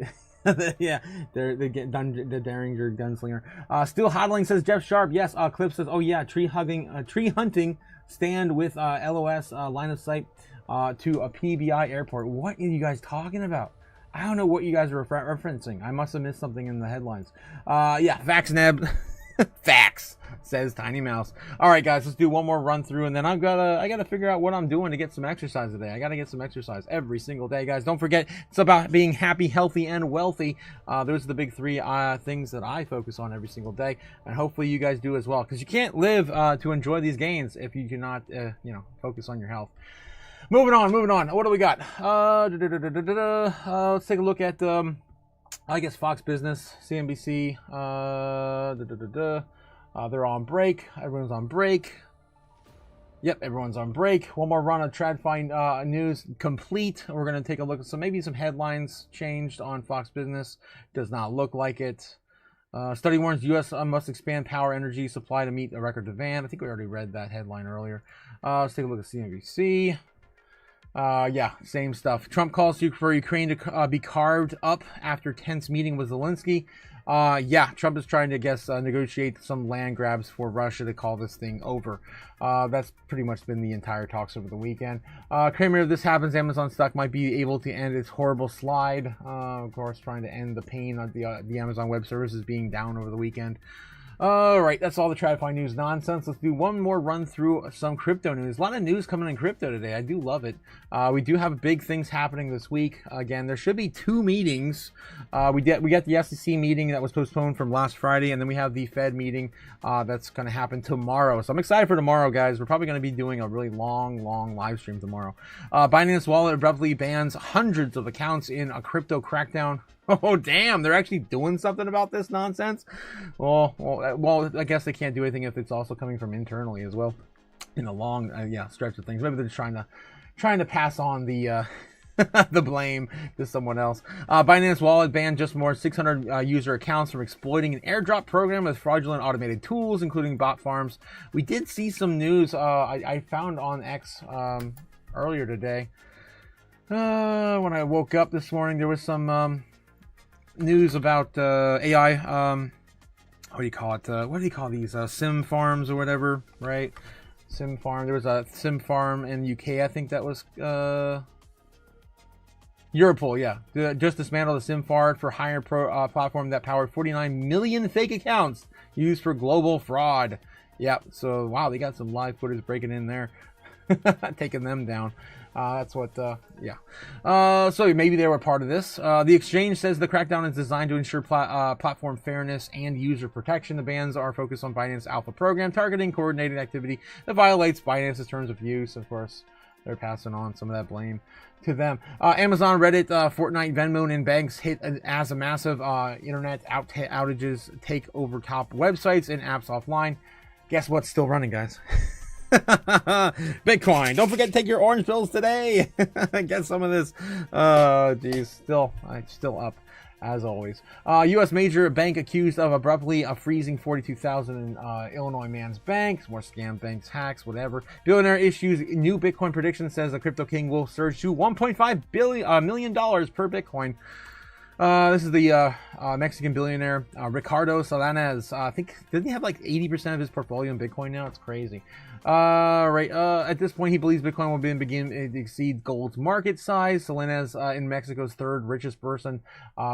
Yeah, the Derringer Gunslinger. Still Hodling says Jeff Sharp. Yes, Clip says, oh yeah, tree hunting stand with LOS line of sight to a PBI airport. What are you guys talking about? I don't know what you guys are referencing. I must have missed something in the headlines. Yeah, Vaxneb. Facts, says Tiny Mouse. All right, guys, let's do one more run through, and then I gotta figure out what I'm doing to get some exercise today. I gotta get some exercise every single day, guys. Don't forget, it's about being happy, healthy, and wealthy. Those are the big three things that I focus on every single day, and hopefully you guys do as well, because you can't live to enjoy these gains if you do not, focus on your health. Moving on. What do we got? Let's take a look at. I guess Fox Business, CNBC, they're on break. Everyone's on break. Yep, everyone's on break. One more run of TradFi news complete. We're going to take a look at maybe some headlines changed on Fox Business. Does not look like it. Study warns U.S. must expand power energy supply to meet a record demand. I think we already read that headline earlier. Let's take a look at CNBC. Yeah, same stuff. Trump calls for Ukraine to be carved up after tense meeting with Zelensky. Yeah, Trump is trying to, negotiate some land grabs for Russia to call this thing over. That's pretty much been the entire talks over the weekend. Kramer, if this happens, Amazon stock might be able to end its horrible slide. Of course, trying to end the pain of the Amazon Web Services being down over the weekend. All right, that's all the TradFi news nonsense. Let's do one more run through some crypto news. A lot of news coming in crypto today. I do love it. We do have big things happening this week. Again, there should be 2 meetings. We got the SEC meeting that was postponed from last Friday, and then we have the Fed meeting that's going to happen tomorrow. So I'm excited for tomorrow, guys. We're probably going to be doing a really long live stream tomorrow. Binance Wallet abruptly bans hundreds of accounts in a crypto crackdown. Oh, damn, they're actually doing something about this nonsense? Well, I guess they can't do anything if it's also coming from internally as well in a long stretch of things. Maybe they're trying to pass on the the blame to someone else. Binance Wallet banned just more 600 user accounts from exploiting an airdrop program with fraudulent automated tools, including bot farms. We did see some news I found on X earlier today. When I woke up this morning, there was some news about AI. What do you call it? What do you call these? Sim farms or whatever, right? Sim farm. There was a sim farm in UK. I think that was Europol. Yeah, just dismantled a sim farm for hire platform that powered 49 million fake accounts used for global fraud. Yeah. So wow, they got some live footage breaking in there, taking them down. That's what, so maybe they were part of this. The exchange says the crackdown is designed to ensure platform fairness and user protection. The bans are focused on Binance Alpha program, targeting coordinated activity that violates Binance's terms of use. Of course, they're passing on some of that blame to them. Amazon, Reddit, Fortnite, Venmo, and banks hit as a massive internet outages take over top websites and apps offline. Guess what's still running, guys? Bitcoin. Don't forget to take your orange pills today. Get some of this. Geez, still up as always. U.S. major bank accused of abruptly freezing 42,000 in Illinois man's banks. More scam banks, hacks, whatever. Billionaire issues new Bitcoin prediction, says the crypto king will surge to $1.5 million per Bitcoin. This is the Mexican billionaire Ricardo Salinas. I think doesn't he have like 80% of his portfolio in Bitcoin now? It's crazy. At this point, he believes Bitcoin will begin to exceed gold's market size. Salinas, in Mexico's third richest person,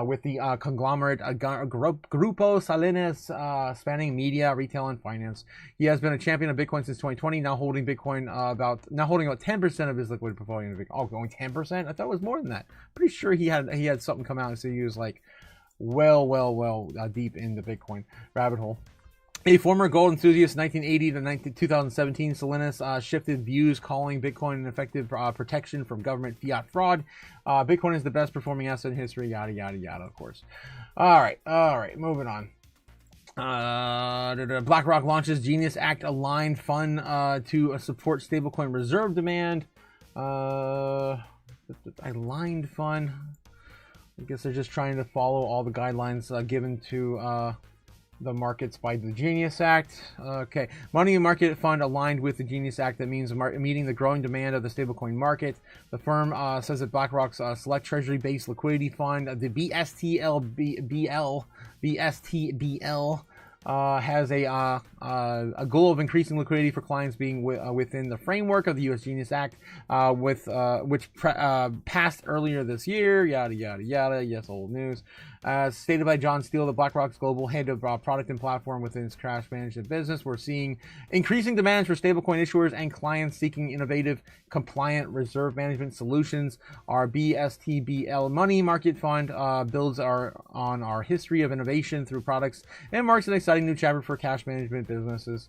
with the conglomerate Grupo Salinas, spanning media, retail, and finance. He has been a champion of Bitcoin since 2020. Now holding Bitcoin about 10% of his liquid portfolio in Bitcoin. Oh, going 10%? I thought it was more than that. Pretty sure he had something come out and say he was like well deep in the Bitcoin rabbit hole. A former gold enthusiast, 1980 to 2017, Salinas shifted views, calling Bitcoin an effective protection from government fiat fraud. Bitcoin is the best performing asset in history, yada, yada, yada, of course. All right, moving on. BlackRock launches Genius Act aligned fund to support stablecoin reserve demand. Aligned fund. I guess they're just trying to follow all the guidelines given to the markets by the Genius Act. Okay, money market fund aligned with the Genius Act. That means meeting the growing demand of the stablecoin market. The firm says that BlackRock's select treasury-based liquidity fund, the BSTBL, has a goal of increasing liquidity for clients being within the framework of the U.S. Genius Act, which passed earlier this year. Yada yada yada. Yes, old news. Stated by John Steele, the BlackRock's global head of product and platform within its cash management business, we're seeing increasing demands for stablecoin issuers and clients seeking innovative, compliant reserve management solutions. Our BSTBL money market fund builds on our history of innovation through products and marks an exciting new chapter for cash management businesses.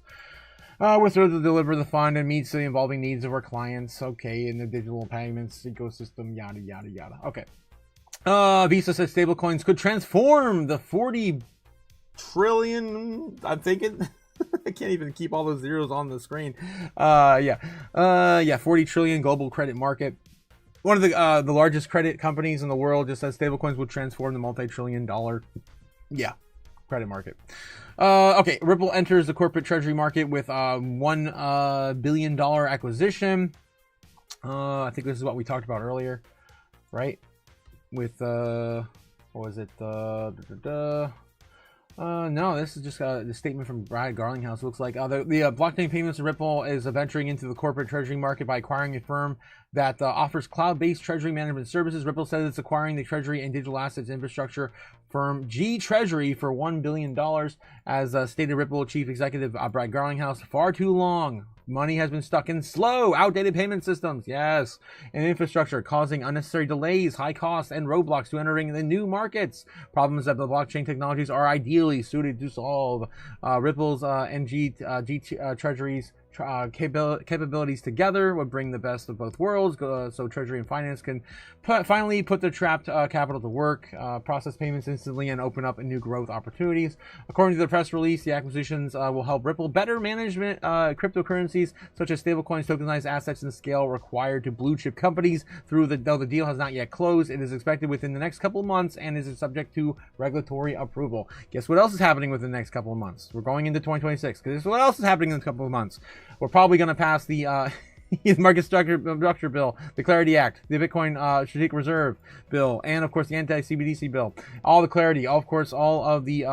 We're thrilled to deliver the fund and meets the evolving needs of our clients. Okay, in the digital payments ecosystem, yada yada yada. Okay. Visa says stablecoins could transform the 40 trillion. I'm thinking. I can't even keep all those zeros on the screen. 40 trillion global credit market. One of the largest credit companies in the world just says stablecoins will transform the multi-trillion-dollar, credit market. Okay, Ripple enters the corporate treasury market with $1 billion acquisition. I think this is what we talked about earlier, right? With what was it? No, this is just the statement from Brad Garlinghouse. It looks like the blockchain payments Ripple is venturing into the corporate treasury market by acquiring a firm that offers cloud-based treasury management services. Ripple says it's acquiring the treasury and digital assets infrastructure firm G Treasury for $1 billion. As stated Ripple chief executive Brad Garlinghouse, far too long. Money has been stuck in slow, outdated payment systems, and infrastructure, causing unnecessary delays, high costs, and roadblocks to entering the new markets. Problems that the blockchain technologies are ideally suited to solve. Ripple's and G Treasury's capabilities together would bring the best of both worlds, so Treasury and Finance can finally put their trapped capital to work, process payments instantly, and open up new growth opportunities. According to the press release, the acquisitions will help Ripple better management cryptocurrencies such as stablecoins, tokenized assets, and scale required to blue chip companies. Though the deal has not yet closed, it is expected within the next couple of months and is subject to regulatory approval. Guess what else is happening within the next couple of months? We're going into 2026. Because what else is happening in a couple of months? We're probably going to pass the market structure bill, the Clarity Act, the Bitcoin Strategic Reserve bill, and of course the anti-CBDC bill. All the clarity, of course, all of the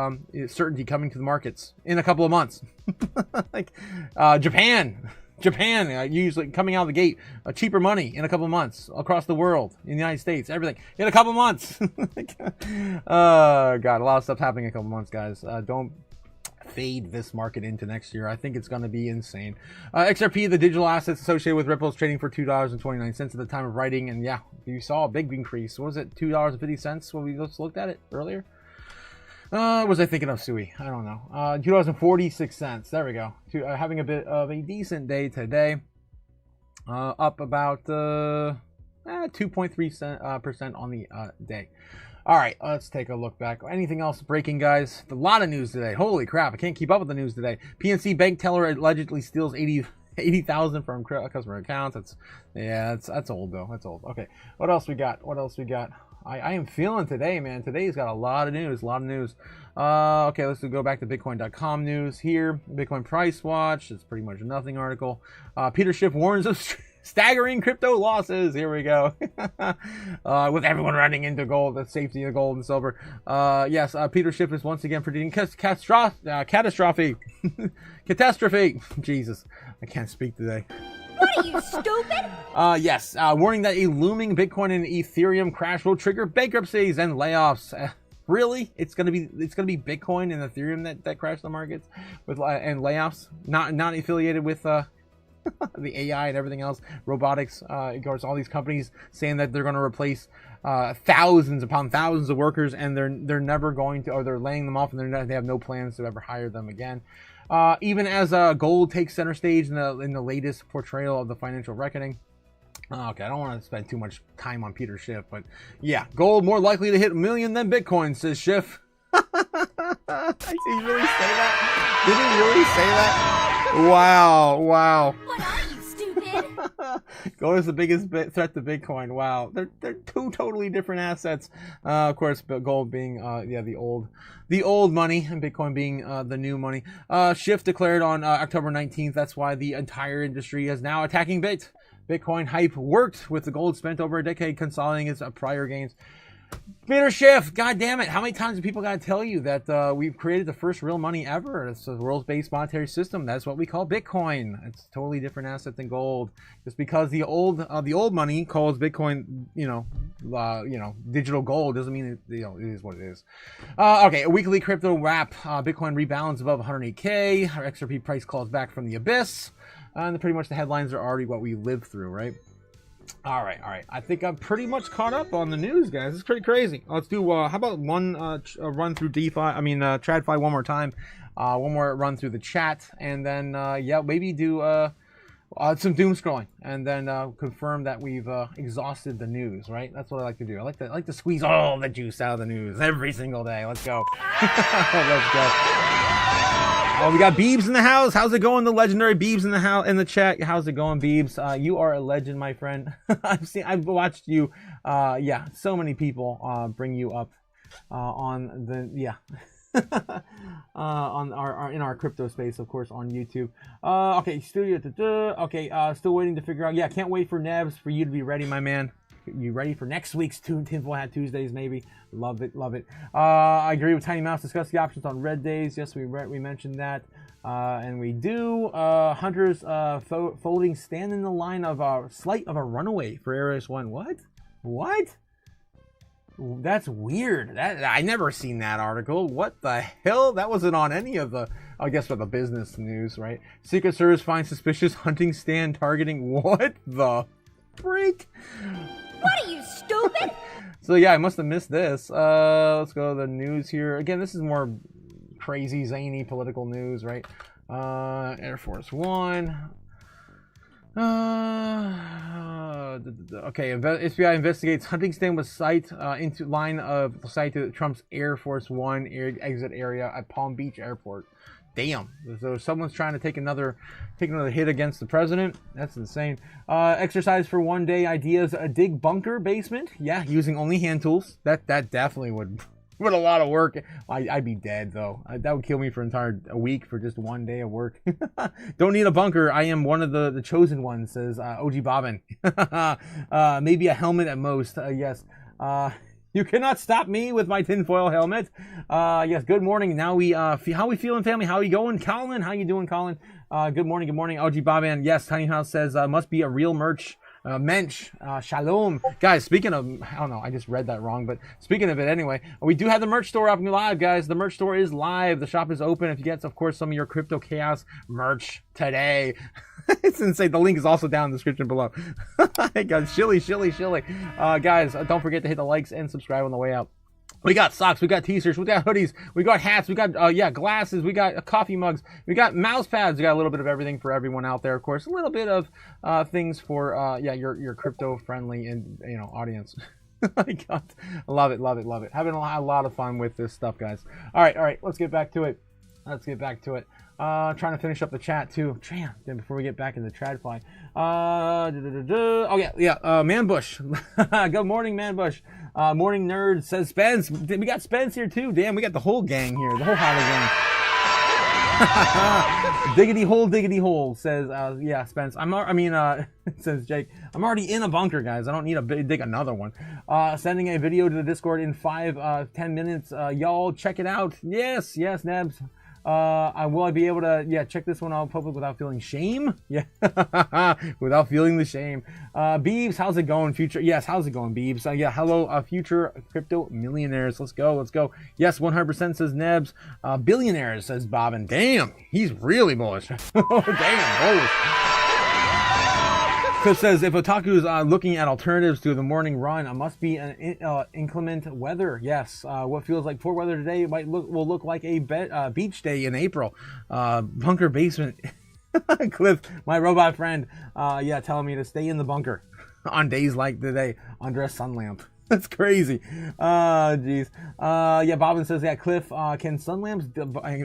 certainty coming to the markets in a couple of months. Like Japan usually coming out of the gate, cheaper money in a couple of months across the world, in the United States, everything in a couple of months. God, a lot of stuff happening in a couple of months, guys. Don't fade this market into next year. I think it's going to be insane. XRP, the digital assets associated with Ripple, is trading for $2.29 at the time of writing, and you saw a big increase. What was it, $2.50 when we just looked at it earlier? Was I thinking of Sui? I don't know. $2.46. There we go. Having a bit of a decent day today. Up about 2.3% on the day. All right, let's take a look back. Anything else breaking, guys? A lot of news today. Holy crap, I can't keep up with the news today. PNC bank teller allegedly steals 80,000 from customer accounts. That's old though. That's old. Okay, what else we got? I am feeling today, man. Today's got a lot of news. Okay, let's go back to Bitcoin.com news here. Bitcoin price watch. It's pretty much a nothing article. Peter Schiff warns of staggering crypto losses. Here we go. With everyone running into gold, the safety of gold and silver. Yes, Peter Schiff is once again predicting catastrophe. Jesus, I can't speak today. What are you, stupid? Yes, warning that a looming Bitcoin and Ethereum crash will trigger bankruptcies and layoffs. Really? It's gonna be Bitcoin and Ethereum that crash the markets with and layoffs, not affiliated with the AI and everything else, robotics, of course, all these companies saying that they're going to replace thousands upon thousands of workers, and they're never going to, or they're laying them off, and they have no plans to ever hire them again. Even as gold takes center stage in the latest portrayal of the financial reckoning. Okay, I don't want to spend too much time on Peter Schiff, but yeah, gold more likely to hit 1 million than Bitcoin, says Schiff. he really say that? Did he really say that? Wow, wow. What are you, stupid? Gold is the biggest threat to Bitcoin. Wow, they're two totally different assets. Of course, gold being the old money, and Bitcoin being the new money. Shift declared on October 19th. That's why the entire industry is now attacking Bitcoin hype worked with the gold spent over a decade consolidating its prior gains. Bitter shift. God damn it. How many times do people got to tell you that we've created the first real money ever? It's the world's based monetary system. That's what we call Bitcoin. It's a totally different asset than gold. Just because the old money calls Bitcoin, digital gold doesn't mean it is what it is. Okay, a weekly crypto wrap. Bitcoin rebounds above 108K. Our XRP price calls back from the abyss. And pretty much the headlines are already what we lived through, right? All right. I think I'm pretty much caught up on the news, guys. It's pretty crazy. Let's do, how about one run through TradFi one more time. One more run through the chat. And then, maybe do some doom scrolling. And then confirm that we've exhausted the news, right? That's what I like to do. I like to squeeze all the juice out of the news every single day. Let's go. Let's go. Oh, we got Beebs in the house. How's it going? The legendary Beebs in the chat. How's it going, Beebs? You are a legend, my friend. I've watched you. So many people bring you up on the on in our crypto space, of course, on YouTube. Okay, studio. Okay, still waiting to figure out. Yeah, can't wait for Nebs for you to be ready, my man. You ready for next week's Tinfoil Hat Tuesdays, maybe? Love it. I agree with Tiny Mouse. Discuss the options on red days. Yes, we mentioned that. And we do. Hunters folding stand in the line of slight of a runaway for Ares 1. What? That's weird. I never seen that article. What the hell? That wasn't on any of the, I guess, for the business news, right? Secret Service finds suspicious hunting stand targeting. What the freak? What are you, stupid? So yeah, I must have missed this. Let's go to the news here. Again, this is more crazy, zany political news, right? Air Force One. Okay, FBI investigates hunting stand with sight into line of sight to Trump's Air Force One exit area at Palm Beach Airport. Damn. So someone's trying to take another hit against the president. That's insane. Exercise for one day ideas. A dig bunker basement. Yeah, using only hand tools. That definitely would a lot of work. I'd be dead though. That would kill me for a week for just one day of work. Don't need a bunker. I am one of the chosen ones, says OG Bobbin. Maybe a helmet at most. Yes. You cannot stop me with my tinfoil helmet. Yes, good morning. Now how we feeling, family? How you going? Colin, how you doing, Colin? Good morning. OG Boban. Yes, Tiny House says, must be a real mensch. Shalom. Guys, speaking of, I don't know, I just read that wrong, but speaking of it anyway, we do have the merch store up and live, guys. The merch store is live. The shop is open. If you get, of course, some of your Crypto Chaos merch today. It's insane. The link is also down in the description below. Hey guys, shilly. Guys, don't forget to hit the likes and subscribe on the way out. We got socks, we got t-shirts, we got hoodies, we got hats, we got glasses, we got coffee mugs, we got mouse pads, we got a little bit of everything for everyone out there, of course. A little bit of things for your crypto friendly and audience. My God, I love it. Having a lot of fun with this stuff, guys. All right, let's get back to it. Trying to finish up the chat too. Then before we get back into TradFi. Manbush. Good morning, Manbush. Morning nerd, says Spence. We got Spence here too. Damn, we got the whole gang here. The whole Hollow gang. Diggity hole, says Spence. Says Jake. I'm already in a bunker, guys. I don't need to dig another one. Sending a video to the Discord in 5-10 minutes. Y'all check it out. Yes, Nebs. Will I be able to, check this one out public without feeling shame? Yeah, without feeling the shame. Beebs, how's it going, future? Yes, how's it going, Beebs? Hello, future crypto millionaires. Let's go. Yes, 100% says Nebs. Billionaires, says Bobbin. Damn, he's really bullish. Damn, bullish. Chris says, if Otaku is looking at alternatives to the morning run, it must be an inclement weather. Yes, what feels like poor weather today will look like a beach day in April. Bunker basement. Cliff, my robot friend, telling me to stay in the bunker on days like today under a sun lamp. That's crazy. Jeez. Yeah, Bobbin says, yeah, Cliff, can sun lamps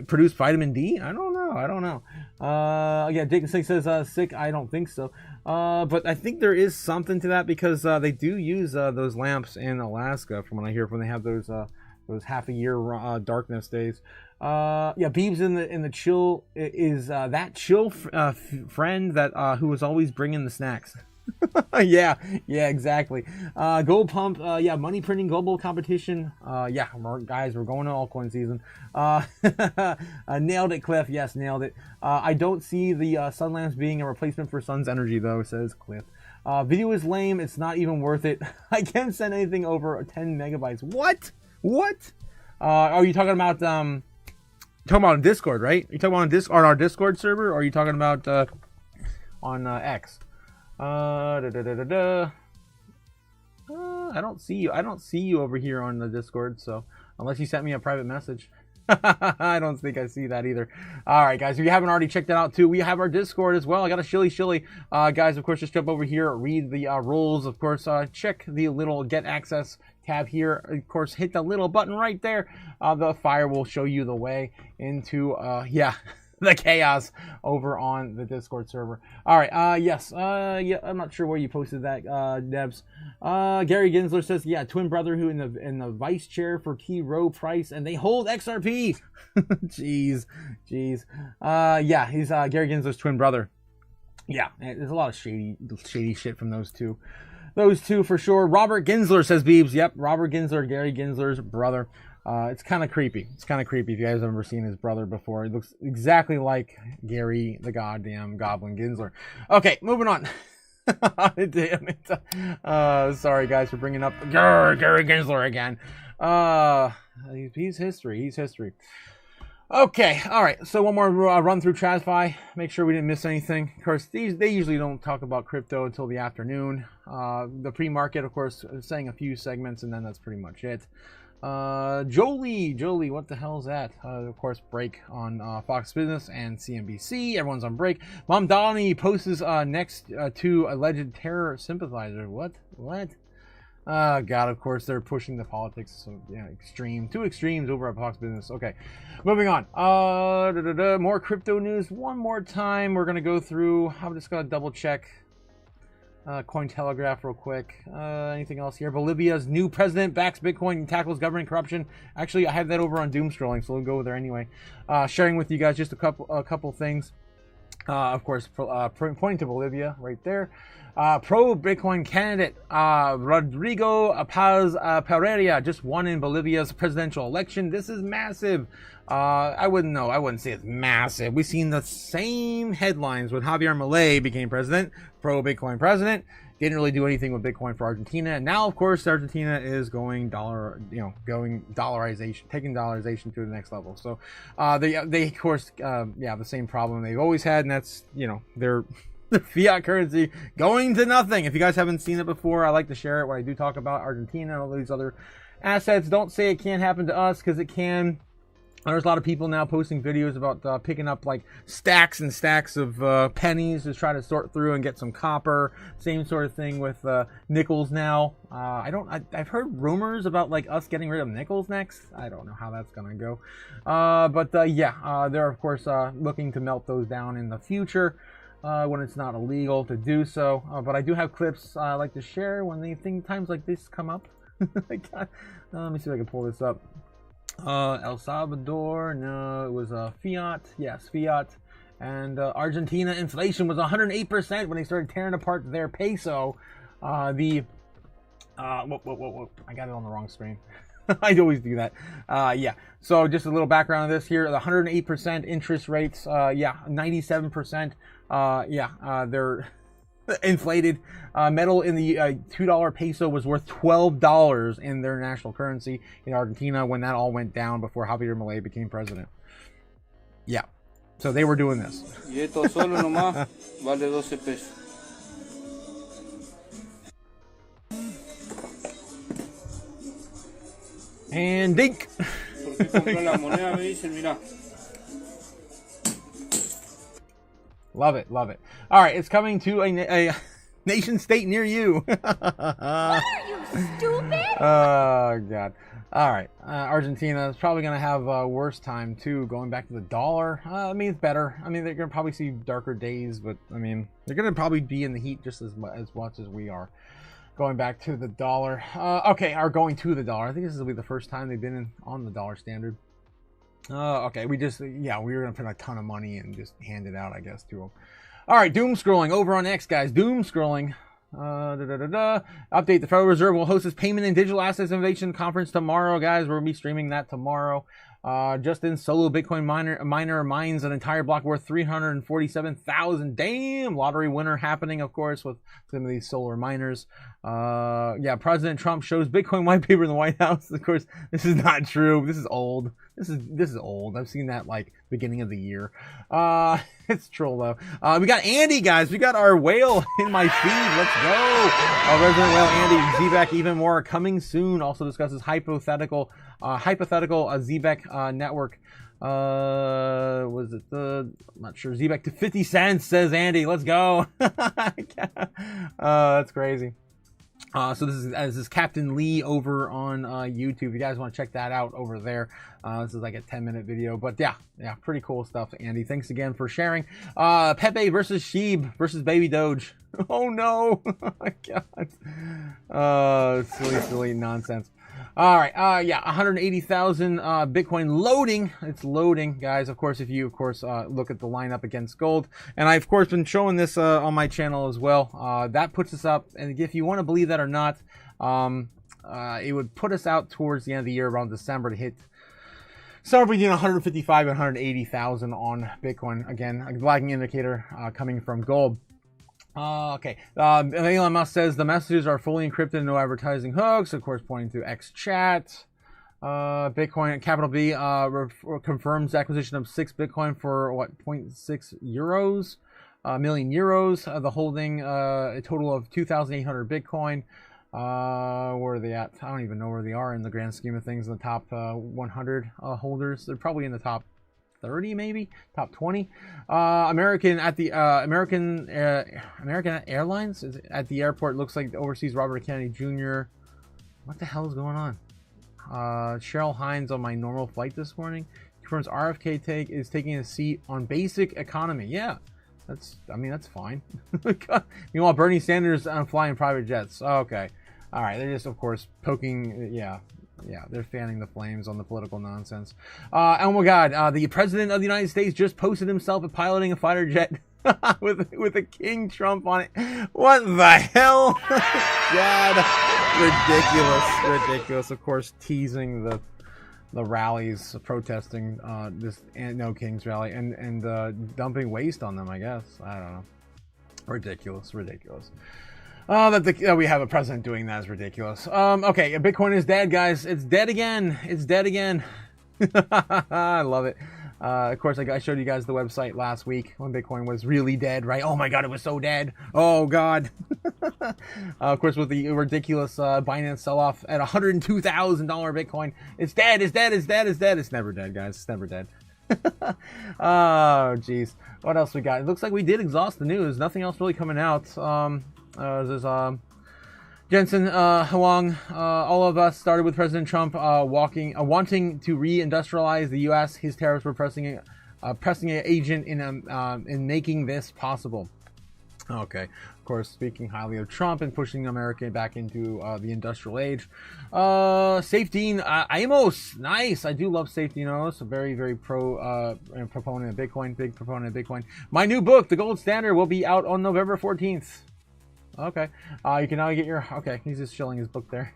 produce vitamin D? I don't know. Yeah, Jacob Six says, sick. I don't think so. But I think there is something to that because they do use those lamps in Alaska, from what I hear, when they have those half a year darkness days. Yeah, Beebs in the chill is that chill friend that who was always bringing the snacks. yeah, exactly. Gold pump, yeah, money printing, global competition. Yeah, guys, we're going to altcoin season. Nailed it, Cliff. Yes, nailed it. I don't see the sun lamps being a replacement for sun's energy, though, says Cliff. Video is lame. It's not even worth it. I can't send anything over 10 megabytes. What? Are you talking about talking about Discord, right? Are you talking about on our Discord server, or are you talking about on X? I don't see you. I don't see you over here on the Discord. So unless you sent me a private message, I don't think I see that either. All right, guys. If you haven't already checked it out too, we have our Discord as well. I got a shilly. Guys, of course, just jump over here, read the rules. Of course, check the little get access tab here. Of course, hit the little button right there. The fire will show you the way into the chaos over on the Discord server. All right, yes, yeah, I'm not sure where you posted that, Debs. Gary Ginsler says, yeah, twin brother who in the vice chair for T. Rowe Price, and they hold XRP. jeez. Yeah, he's Gary Ginsler's twin brother. Yeah, there's a lot of shady shit from those two. Those two for sure. Robert Ginsler says, Beebs. Yep, Robert Ginsler, Gary Ginsler's brother. It's kind of creepy. If you guys have ever seen his brother before. It looks exactly like Gary the goddamn Goblin Ginsler. Okay, moving on. Damn it. Sorry, guys, for bringing up Gary Ginsler again. He's history. Okay, all right. So one more run through TradFi. Make sure we didn't miss anything. Of course, they usually don't talk about crypto until the afternoon. The pre-market, of course, is saying a few segments, and then that's pretty much it. Jolie, what the hell is that? Of course, break on Fox Business and CNBC. Everyone's on break. Mom Donnie posts next to alleged terror sympathizer. What? God, of course, they're pushing the politics. So, yeah, two extremes over at Fox Business. Okay, moving on. More crypto news. One more time. We're going to go through. I'm just going to double check Cointelegraph real quick. Anything else here? Bolivia's new president backs Bitcoin and tackles government corruption. Actually, I have that over on Doom Scrolling, so we'll go there anyway. Sharing with you guys just a couple things. Of course, pointing to Bolivia right there. Pro-Bitcoin candidate Rodrigo Paz Pereira just won in Bolivia's presidential election. This is massive. I wouldn't say it's massive. We've seen the same headlines when Javier Milei became president, pro-Bitcoin president. Didn't really do anything with Bitcoin for Argentina. And now, of course, Argentina is going dollarization, taking dollarization to the next level. So they of course, the same problem they've always had, and that's, their fiat currency going to nothing. If you guys haven't seen it before, I like to share it when I do talk about Argentina and all these other assets. Don't say it can't happen to us, because it can. There's a lot of people now posting videos about picking up like stacks and stacks of pennies to try to sort through and get some copper. Same sort of thing with nickels now. I've heard rumors about like us getting rid of nickels next. I don't know how that's gonna go. They're of course looking to melt those down in the future when it's not illegal to do so. But I do have clips I like to share when times like this come up. Let me see if I can pull this up. El Salvador, no, it was fiat. Yes, fiat. And Argentina inflation was 108% when they started tearing apart their peso. I got it on the wrong screen. I always do that. So just a little background of this here. The 108% interest rates. 97%. They're inflated. Metal in the $2 peso was worth $12 in their national currency in Argentina when that all went down before Javier Milei became president. Yeah, so they were doing this. Y esto solo nomás vale 12 pesos. And dink. Porque compré la moneda, me dicen, mira. Love it. All right, it's coming to a nation state near you. What are you, stupid? Oh god. All right, Argentina is probably going to have a worse time too, going back to the dollar. I mean, it's better. I mean, they're going to probably see darker days, but I mean, they're going to probably be in the heat just as much as we are. Going back to the dollar. Okay, are going to the dollar. I think this will be the first time they've been on the dollar standard. Okay, we were going to put a ton of money and just hand it out, I guess, to them. All right, doom scrolling over on X, guys. Doom scrolling. Update: the Federal Reserve will host its Payment and Digital Assets Innovation Conference tomorrow, guys. We'll be streaming that tomorrow. Justin Solo Bitcoin miner mines an entire block worth 347,000. Damn, lottery winner happening, of course, with some of these solar miners. Yeah, President Trump shows Bitcoin white paper in the White House. Of course, this is not true. This is old. This is old. I've seen that like beginning of the year. It's troll though. We got Andy, guys. We got our whale in my feed. Let's go. Our resident whale Andy. Z-Back even more coming soon. Also discusses hypothetical Z-Back network. Was it the? I'm not sure. Z-Back to 50 cents, says Andy. Let's go. That's crazy. So this is Captain Lee over on YouTube. If you guys want to check that out over there, this is like a 10-minute video. But yeah, pretty cool stuff, Andy. Thanks again for sharing. Pepe versus Sheeb versus Baby Doge. Oh no! Oh my god. Silly nonsense. All right, yeah, 180,000 Bitcoin loading. It's loading, guys. Of course, if you, look at the lineup against gold, and I've, of course, been showing this on my channel as well. That puts us up, and if you want to believe that or not, it would put us out towards the end of the year, around December, to hit somewhere between 155 and 180,000 on Bitcoin. Again, a lagging indicator coming from gold. Okay. Elon Musk says the messages are fully encrypted, no advertising hooks. Of course, pointing to X chat. Bitcoin, capital B, confirms acquisition of 6 Bitcoin for what, 0.6 euros, million euros. The holding a total of 2,800 Bitcoin. Where are they at? I don't even know where they are in the grand scheme of things. In the top 100 holders, they're probably in the top 30, maybe top 20. American Airlines is at the airport. Looks like the overseas Robert Kennedy Jr. What the hell is going on? Cheryl Hines on my normal flight this morning confirms RFK is taking a seat on basic economy. Yeah, that's fine. Meanwhile, Bernie Sanders flying private jets. Okay, all right. They're just, of course, poking. Yeah, they're fanning the flames on the political nonsense. Oh my God, the President of the United States just posted himself piloting a fighter jet with a King Trump on it. What the hell? God, ridiculous. Of course, teasing the rallies, protesting this No Kings rally, and dumping waste on them. I guess, I don't know. Ridiculous. That we have a president doing that is ridiculous. Okay, Bitcoin is dead, guys. It's dead again. I love it. Of course, I showed you guys the website last week when Bitcoin was really dead, right? Oh my God, it was so dead. Oh God. Of course, with the ridiculous Binance sell-off at $102,000 Bitcoin, it's dead. It's never dead, guys. It's never dead. Oh, jeez. What else we got? It looks like we did exhaust the news. Nothing else really coming out. There's Jensen Huang. All of us started with President Trump wanting to re-industrialize the U.S. His tariffs were pressing an agent in making this possible. Okay, of course, speaking highly of Trump and pushing America back into the industrial age. Safety Amos, nice. I do love Safety Amos. A very proponent of Bitcoin, big proponent of Bitcoin. My new book, The Gold Standard, will be out on November 14th. Okay, you can now get your. Okay, he's just showing his book there.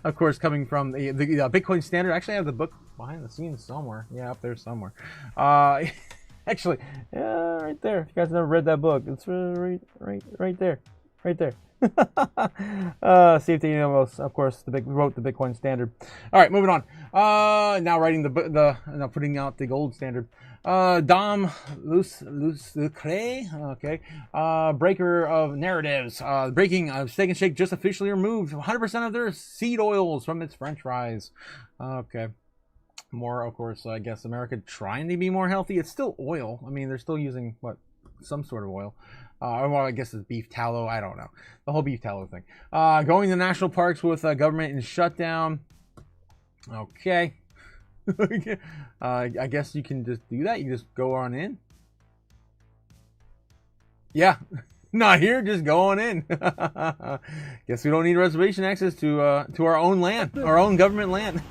Of course, coming from the Bitcoin Standard. Actually, I have the book behind the scenes somewhere. Yeah, up there somewhere. Actually, right there. If you guys never read that book, it's right there. Safety Amos, of course, wrote the Bitcoin Standard. All right, moving on. Now writing now putting out the Gold Standard. Dom Lucre, okay. Breaker of narratives. Breaking Steak and Shake just officially removed 100% of their seed oils from its French fries. Okay. More, of course, I guess America trying to be more healthy. It's still oil. I mean, they're still using what, some sort of oil. Well, I guess it's beef tallow. I don't know. The whole beef tallow thing. Going to national parks with government in shutdown. Okay. I guess you can just do that. You just go on in. Yeah. Not here, just going in. Guess we don't need reservation access to our own land, our own government land.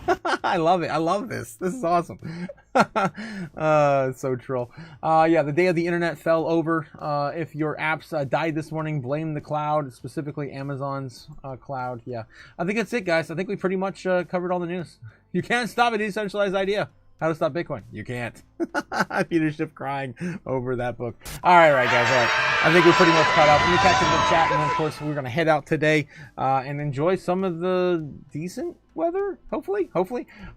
I love it. I love this. This is awesome. So troll. Yeah, the day of the internet fell over. If your apps died this morning, blame the cloud, specifically Amazon's cloud. Yeah, I think that's it, guys. I think we pretty much covered all the news. You can't stop a decentralized idea. How to stop Bitcoin? You can't. Peter Schiff crying over that book. All right, guys. All right. I think we're pretty much caught up. Let me catch up in the chat, and then, of course, we're going to head out today and enjoy some of the decent weather, hopefully.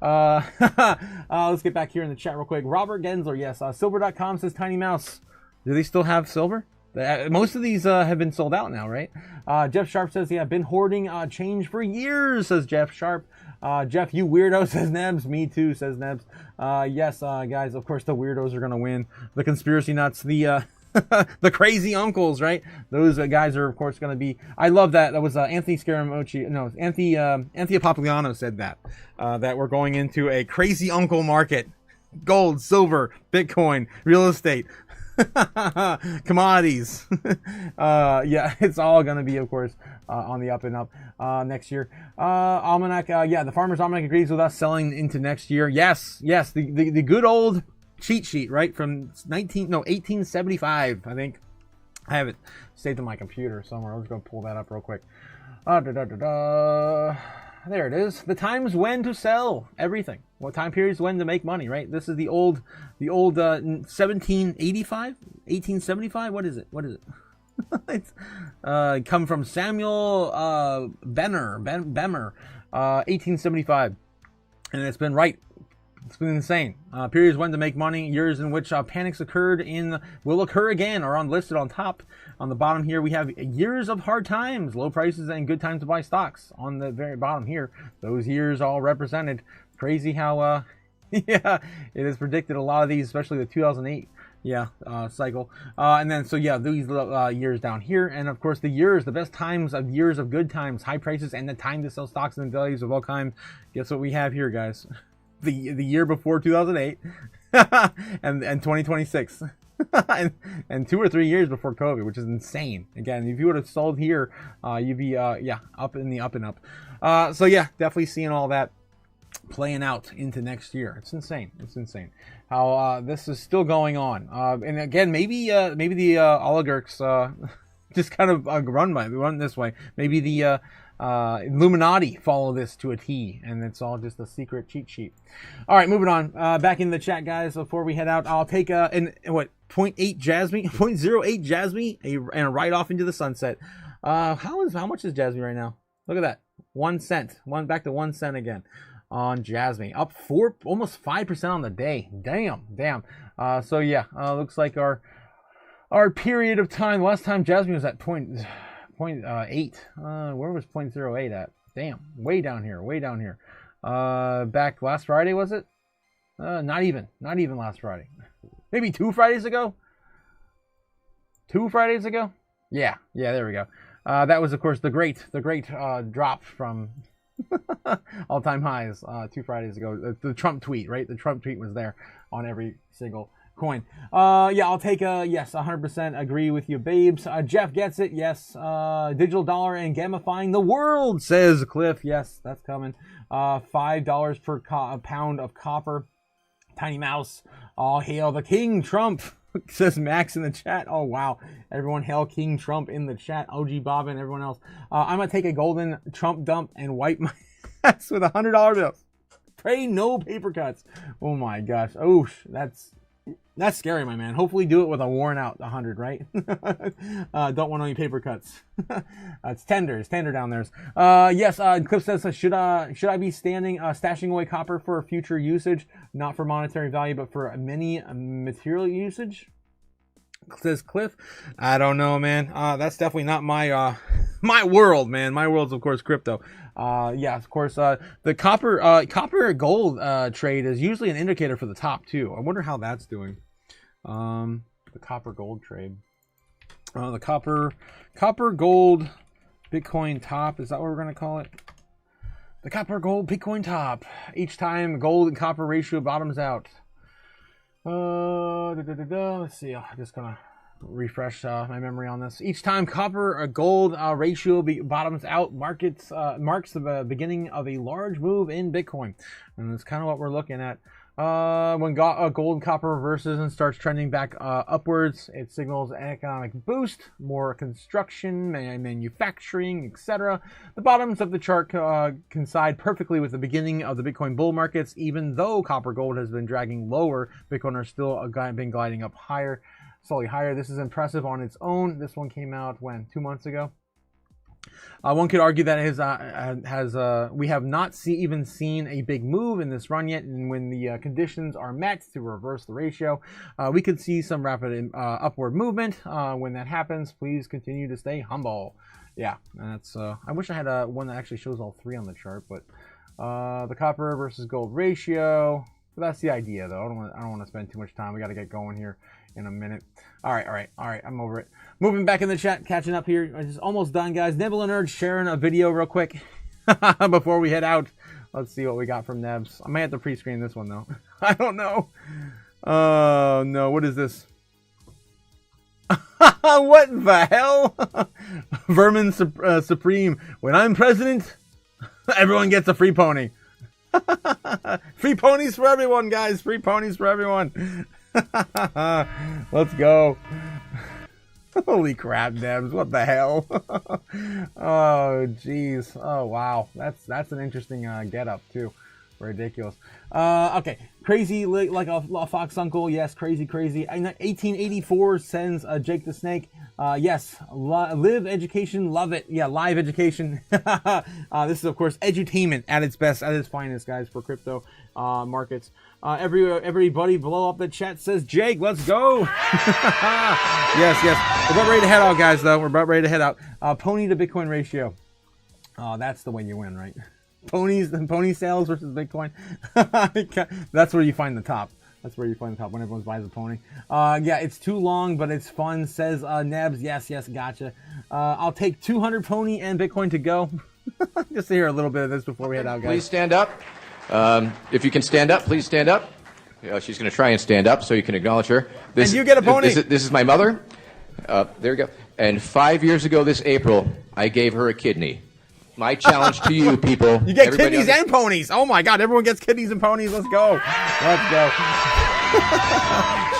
Let's get back here in the chat real quick. Robert Gensler, yes. Silver.com says Tiny Mouse. Do they still have silver? Most of these have been sold out now, right? Jeff Sharp says, yeah, been hoarding change for years, says Jeff Sharp. Jeff, you weirdo, says Nebs. Me too, says Nebs. Yes, guys, of course the weirdos are going to win. The conspiracy nuts, the the crazy uncles, right? Those guys are, of course, going to be... I love that. That was Anthony Scaramucci. No, Anthony Apopoliano said that. That we're going into a crazy uncle market. Gold, silver, Bitcoin, real estate. Commodities. Yeah, it's all gonna be, of course, on the up and up next year. Almanac, yeah, the Farmer's Almanac agrees with us selling into next year. Yes, the good old cheat sheet, right, from 1875, I think. I have it saved on my computer somewhere. I'm just gonna pull that up real quick. There it is. The times when to sell everything. What time periods when to make money, right? This is the old 1785, 1875. What is it? It's come from Samuel Bemer, 1875, and it's been right. It's been insane. Periods when to make money, years in which panics occurred will occur again, are listed on top. On the bottom here, we have years of hard times, low prices, and good times to buy stocks. On the very bottom here, those years all represented. Crazy how, yeah, it is predicted a lot of these, especially the 2008, cycle. And then, so yeah, these years down here, and of course the best times of years of good times, high prices, and the time to sell stocks and values of all kinds. Guess what we have here, guys? The year before 2008 and 2026 and 2 or 3 years before COVID, which is insane. Again, if you would have sold here, you'd be up in the up and up. So yeah, definitely seeing all that playing out into next year. It's insane how this is still going on. And again, maybe the oligarchs just kind of run this way. Maybe the Illuminati follow this to a T, and it's all just a secret cheat sheet. All right, moving on. Back in the chat, guys. Before we head out, I'll take 0.08 Jasmine, and a ride off into the sunset. How much is Jasmine right now? Look at that, 1 cent. Back to 1 cent again on Jasmine, up almost 5% on the day. Damn. So yeah, looks like our period of time. Last time Jasmine was at 0.8. Where was 0.08 at? Damn, way down here. Back last Friday, was it? Not even last Friday. Maybe 2 Fridays ago. 2 Fridays ago. Yeah, there we go. That was, of course, the great drop from all-time highs 2 Fridays ago. The Trump tweet, right? The Trump tweet was there on every single coin. Yeah, I'll take a yes, 100% agree with you, babes. Jeff gets it. Yes. Digital dollar and gamifying the world, says Cliff. Yes, that's coming. $5 per pound of copper. Tiny Mouse. All hail the King Trump, says Max in the chat. Oh wow, everyone hail King Trump in the chat. OG Bob and everyone else. I'm gonna take a golden Trump dump and wipe my ass with $100 bills. Pray no paper cuts. Oh my gosh. Oh, that's scary, my man. Hopefully do it with a worn out 100, right? Don't want any paper cuts. It's tender down there. Yes, Cliff says, should I be stashing away copper for future usage? Not for monetary value, but for many material usage? Says Cliff. I don't know, man. That's definitely not my my world, man. My world's, of course, crypto. Yeah, of course, the copper gold trade is usually an indicator for the top too. I wonder how that's doing. the copper gold trade. The copper gold Bitcoin top. Is that what we're going to call it? The copper gold Bitcoin top. Each time gold and copper ratio bottoms out. Let's see. I'm just going to refresh my memory on this. Each time copper gold ratio bottoms out, marks the beginning of a large move in Bitcoin. And that's kind of what we're looking at. When gold and copper reverses and starts trending back upwards, it signals an economic boost, more construction, manufacturing, etc. The bottoms of the chart coincide perfectly with the beginning of the Bitcoin bull markets. Even though copper gold has been dragging lower, Bitcoin are still been gliding up higher, slowly higher. This is impressive on its own. This one came out when 2 months ago. One could argue that we have not even seen a big move in this run yet, and when the conditions are met to reverse the ratio, we could see some rapid upward movement. When that happens, please continue to stay humble. Yeah, and that's. I wish I had one that actually shows all three on the chart, but the copper versus gold ratio. But that's the idea, though. I don't want to spend too much time. We got to get going here in a minute. All right. I'm over it. Moving back in the chat, catching up here. I'm just almost done, guys. Nibble and Urge sharing a video real quick before we head out. Let's see what we got from Nebs. I might have to pre-screen this one, though. I don't know. No. What is this? What the hell? Vermin Supreme. When I'm president, everyone gets a free pony. Free ponies for everyone, guys. Free ponies for everyone. Let's go. Holy crap, Debs. What the hell? Oh, jeez. Oh, wow. That's an interesting get-up, too. Ridiculous. Okay. Crazy like a fox uncle. Yes, crazy. 1884 sends Jake the Snake. Yes. Live education. Love it. Yeah, live education. This is, of course, edutainment at its best, at its finest, guys, for crypto markets. Everybody below up the chat says, Jake, let's go. Yes. We're about ready to head out, guys, though. We're about ready to head out. Pony to Bitcoin ratio. That's the way you win, right? Pony sales versus Bitcoin. That's where you find the top. That's where you find the top when everyone buys a pony. Yeah, it's too long, but it's fun, says Nebs. Yes, gotcha. I'll take 200 pony and Bitcoin to go. Just to hear a little bit of this before we head out, guys. Please stand up. If you can stand up, please stand up. She's going to try and stand up so you can acknowledge her. And you get a pony. This is my mother. There we go. And 5 years ago this April, I gave her a kidney. My challenge to you people. You get kidneys and ponies. Oh my God, everyone gets kidneys and ponies. Let's go. Let's go.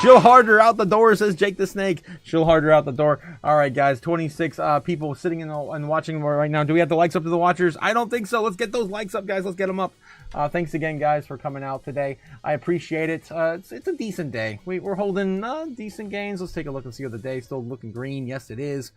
She'll harder out the door, says Jake the Snake. She'll harder out the door. All right, guys, 26 people sitting and watching right now. Do we have the likes up to the watchers? I don't think so. Let's get those likes up, guys. Let's get them up. Thanks again, guys, for coming out today. I appreciate it. It's a decent day. We're holding decent gains. Let's take a look and see how the day still looking green. Yes, it is.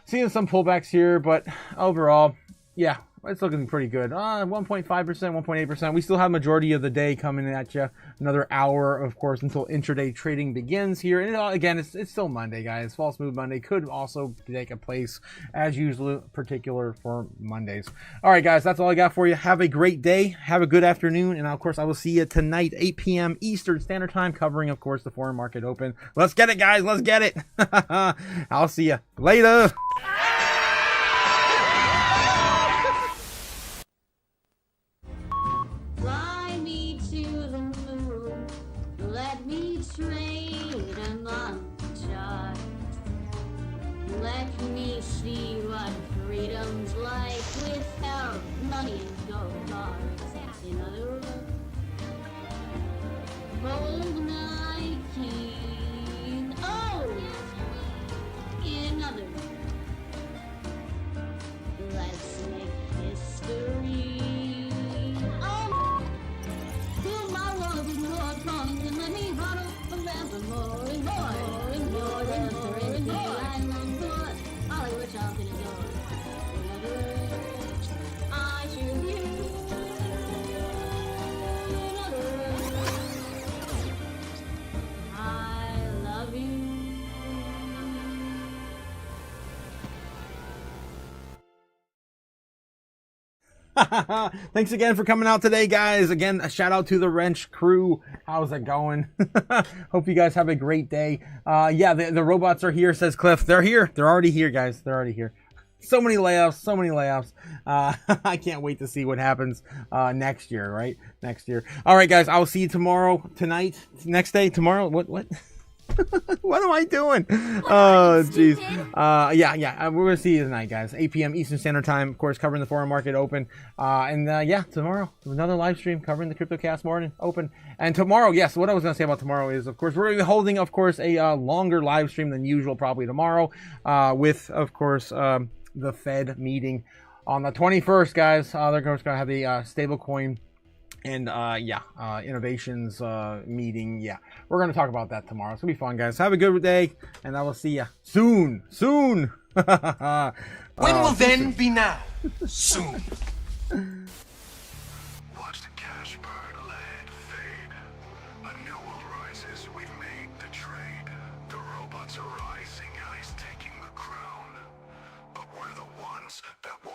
Seeing some pullbacks here, but overall, yeah, it's looking pretty good. 1.5%, 1.8%. We still have majority of the day coming at you. Another hour, of course, until intraday trading begins here. And again, it's still Monday, guys. False Move Monday could also take a place, as usual, particular for Mondays. All right, guys, that's all I got for you. Have a great day. Have a good afternoon. And, of course, I will see you tonight, 8 p.m. Eastern Standard Time, covering, of course, the foreign market open. Let's get it, guys. Let's get it. I'll see you later. Let me see what freedom's like without money and gold bars. In other words, gold Nike. Oh! In other words, Thanks again for coming out today, guys. Again, a shout out to the Wrench crew. How's it going? Hope you guys have a great day. Yeah, the robots are here, says Cliff. They're here. They're already here, guys. They're already here. So many layoffs, so many layoffs. I can't wait to see what happens next year, right? Next year. All right, guys, I'll see you tomorrow, tonight, next day, tomorrow. What? What am I doing? Oh, jeez. Yeah, we're going to see you tonight, guys. 8 p.m. Eastern Standard Time, of course, covering the foreign market open. Yeah, tomorrow, another live stream covering the Crypto Chaos morning open. And tomorrow, yes, what I was going to say about tomorrow is, of course, we're going to be holding, of course, a longer live stream than usual probably tomorrow with, of course, the Fed meeting on the 21st, guys. They're going to have the stablecoin and innovations meeting. Yeah, we're going to talk about that tomorrow. It's going to be fun, guys. Have a good day, and I will see you soon. When will then be now? Soon. Watch the cash burn, land fade. A new world rises, we've made the trade. The robots are rising, and he's taking the crown. But we're the ones that won't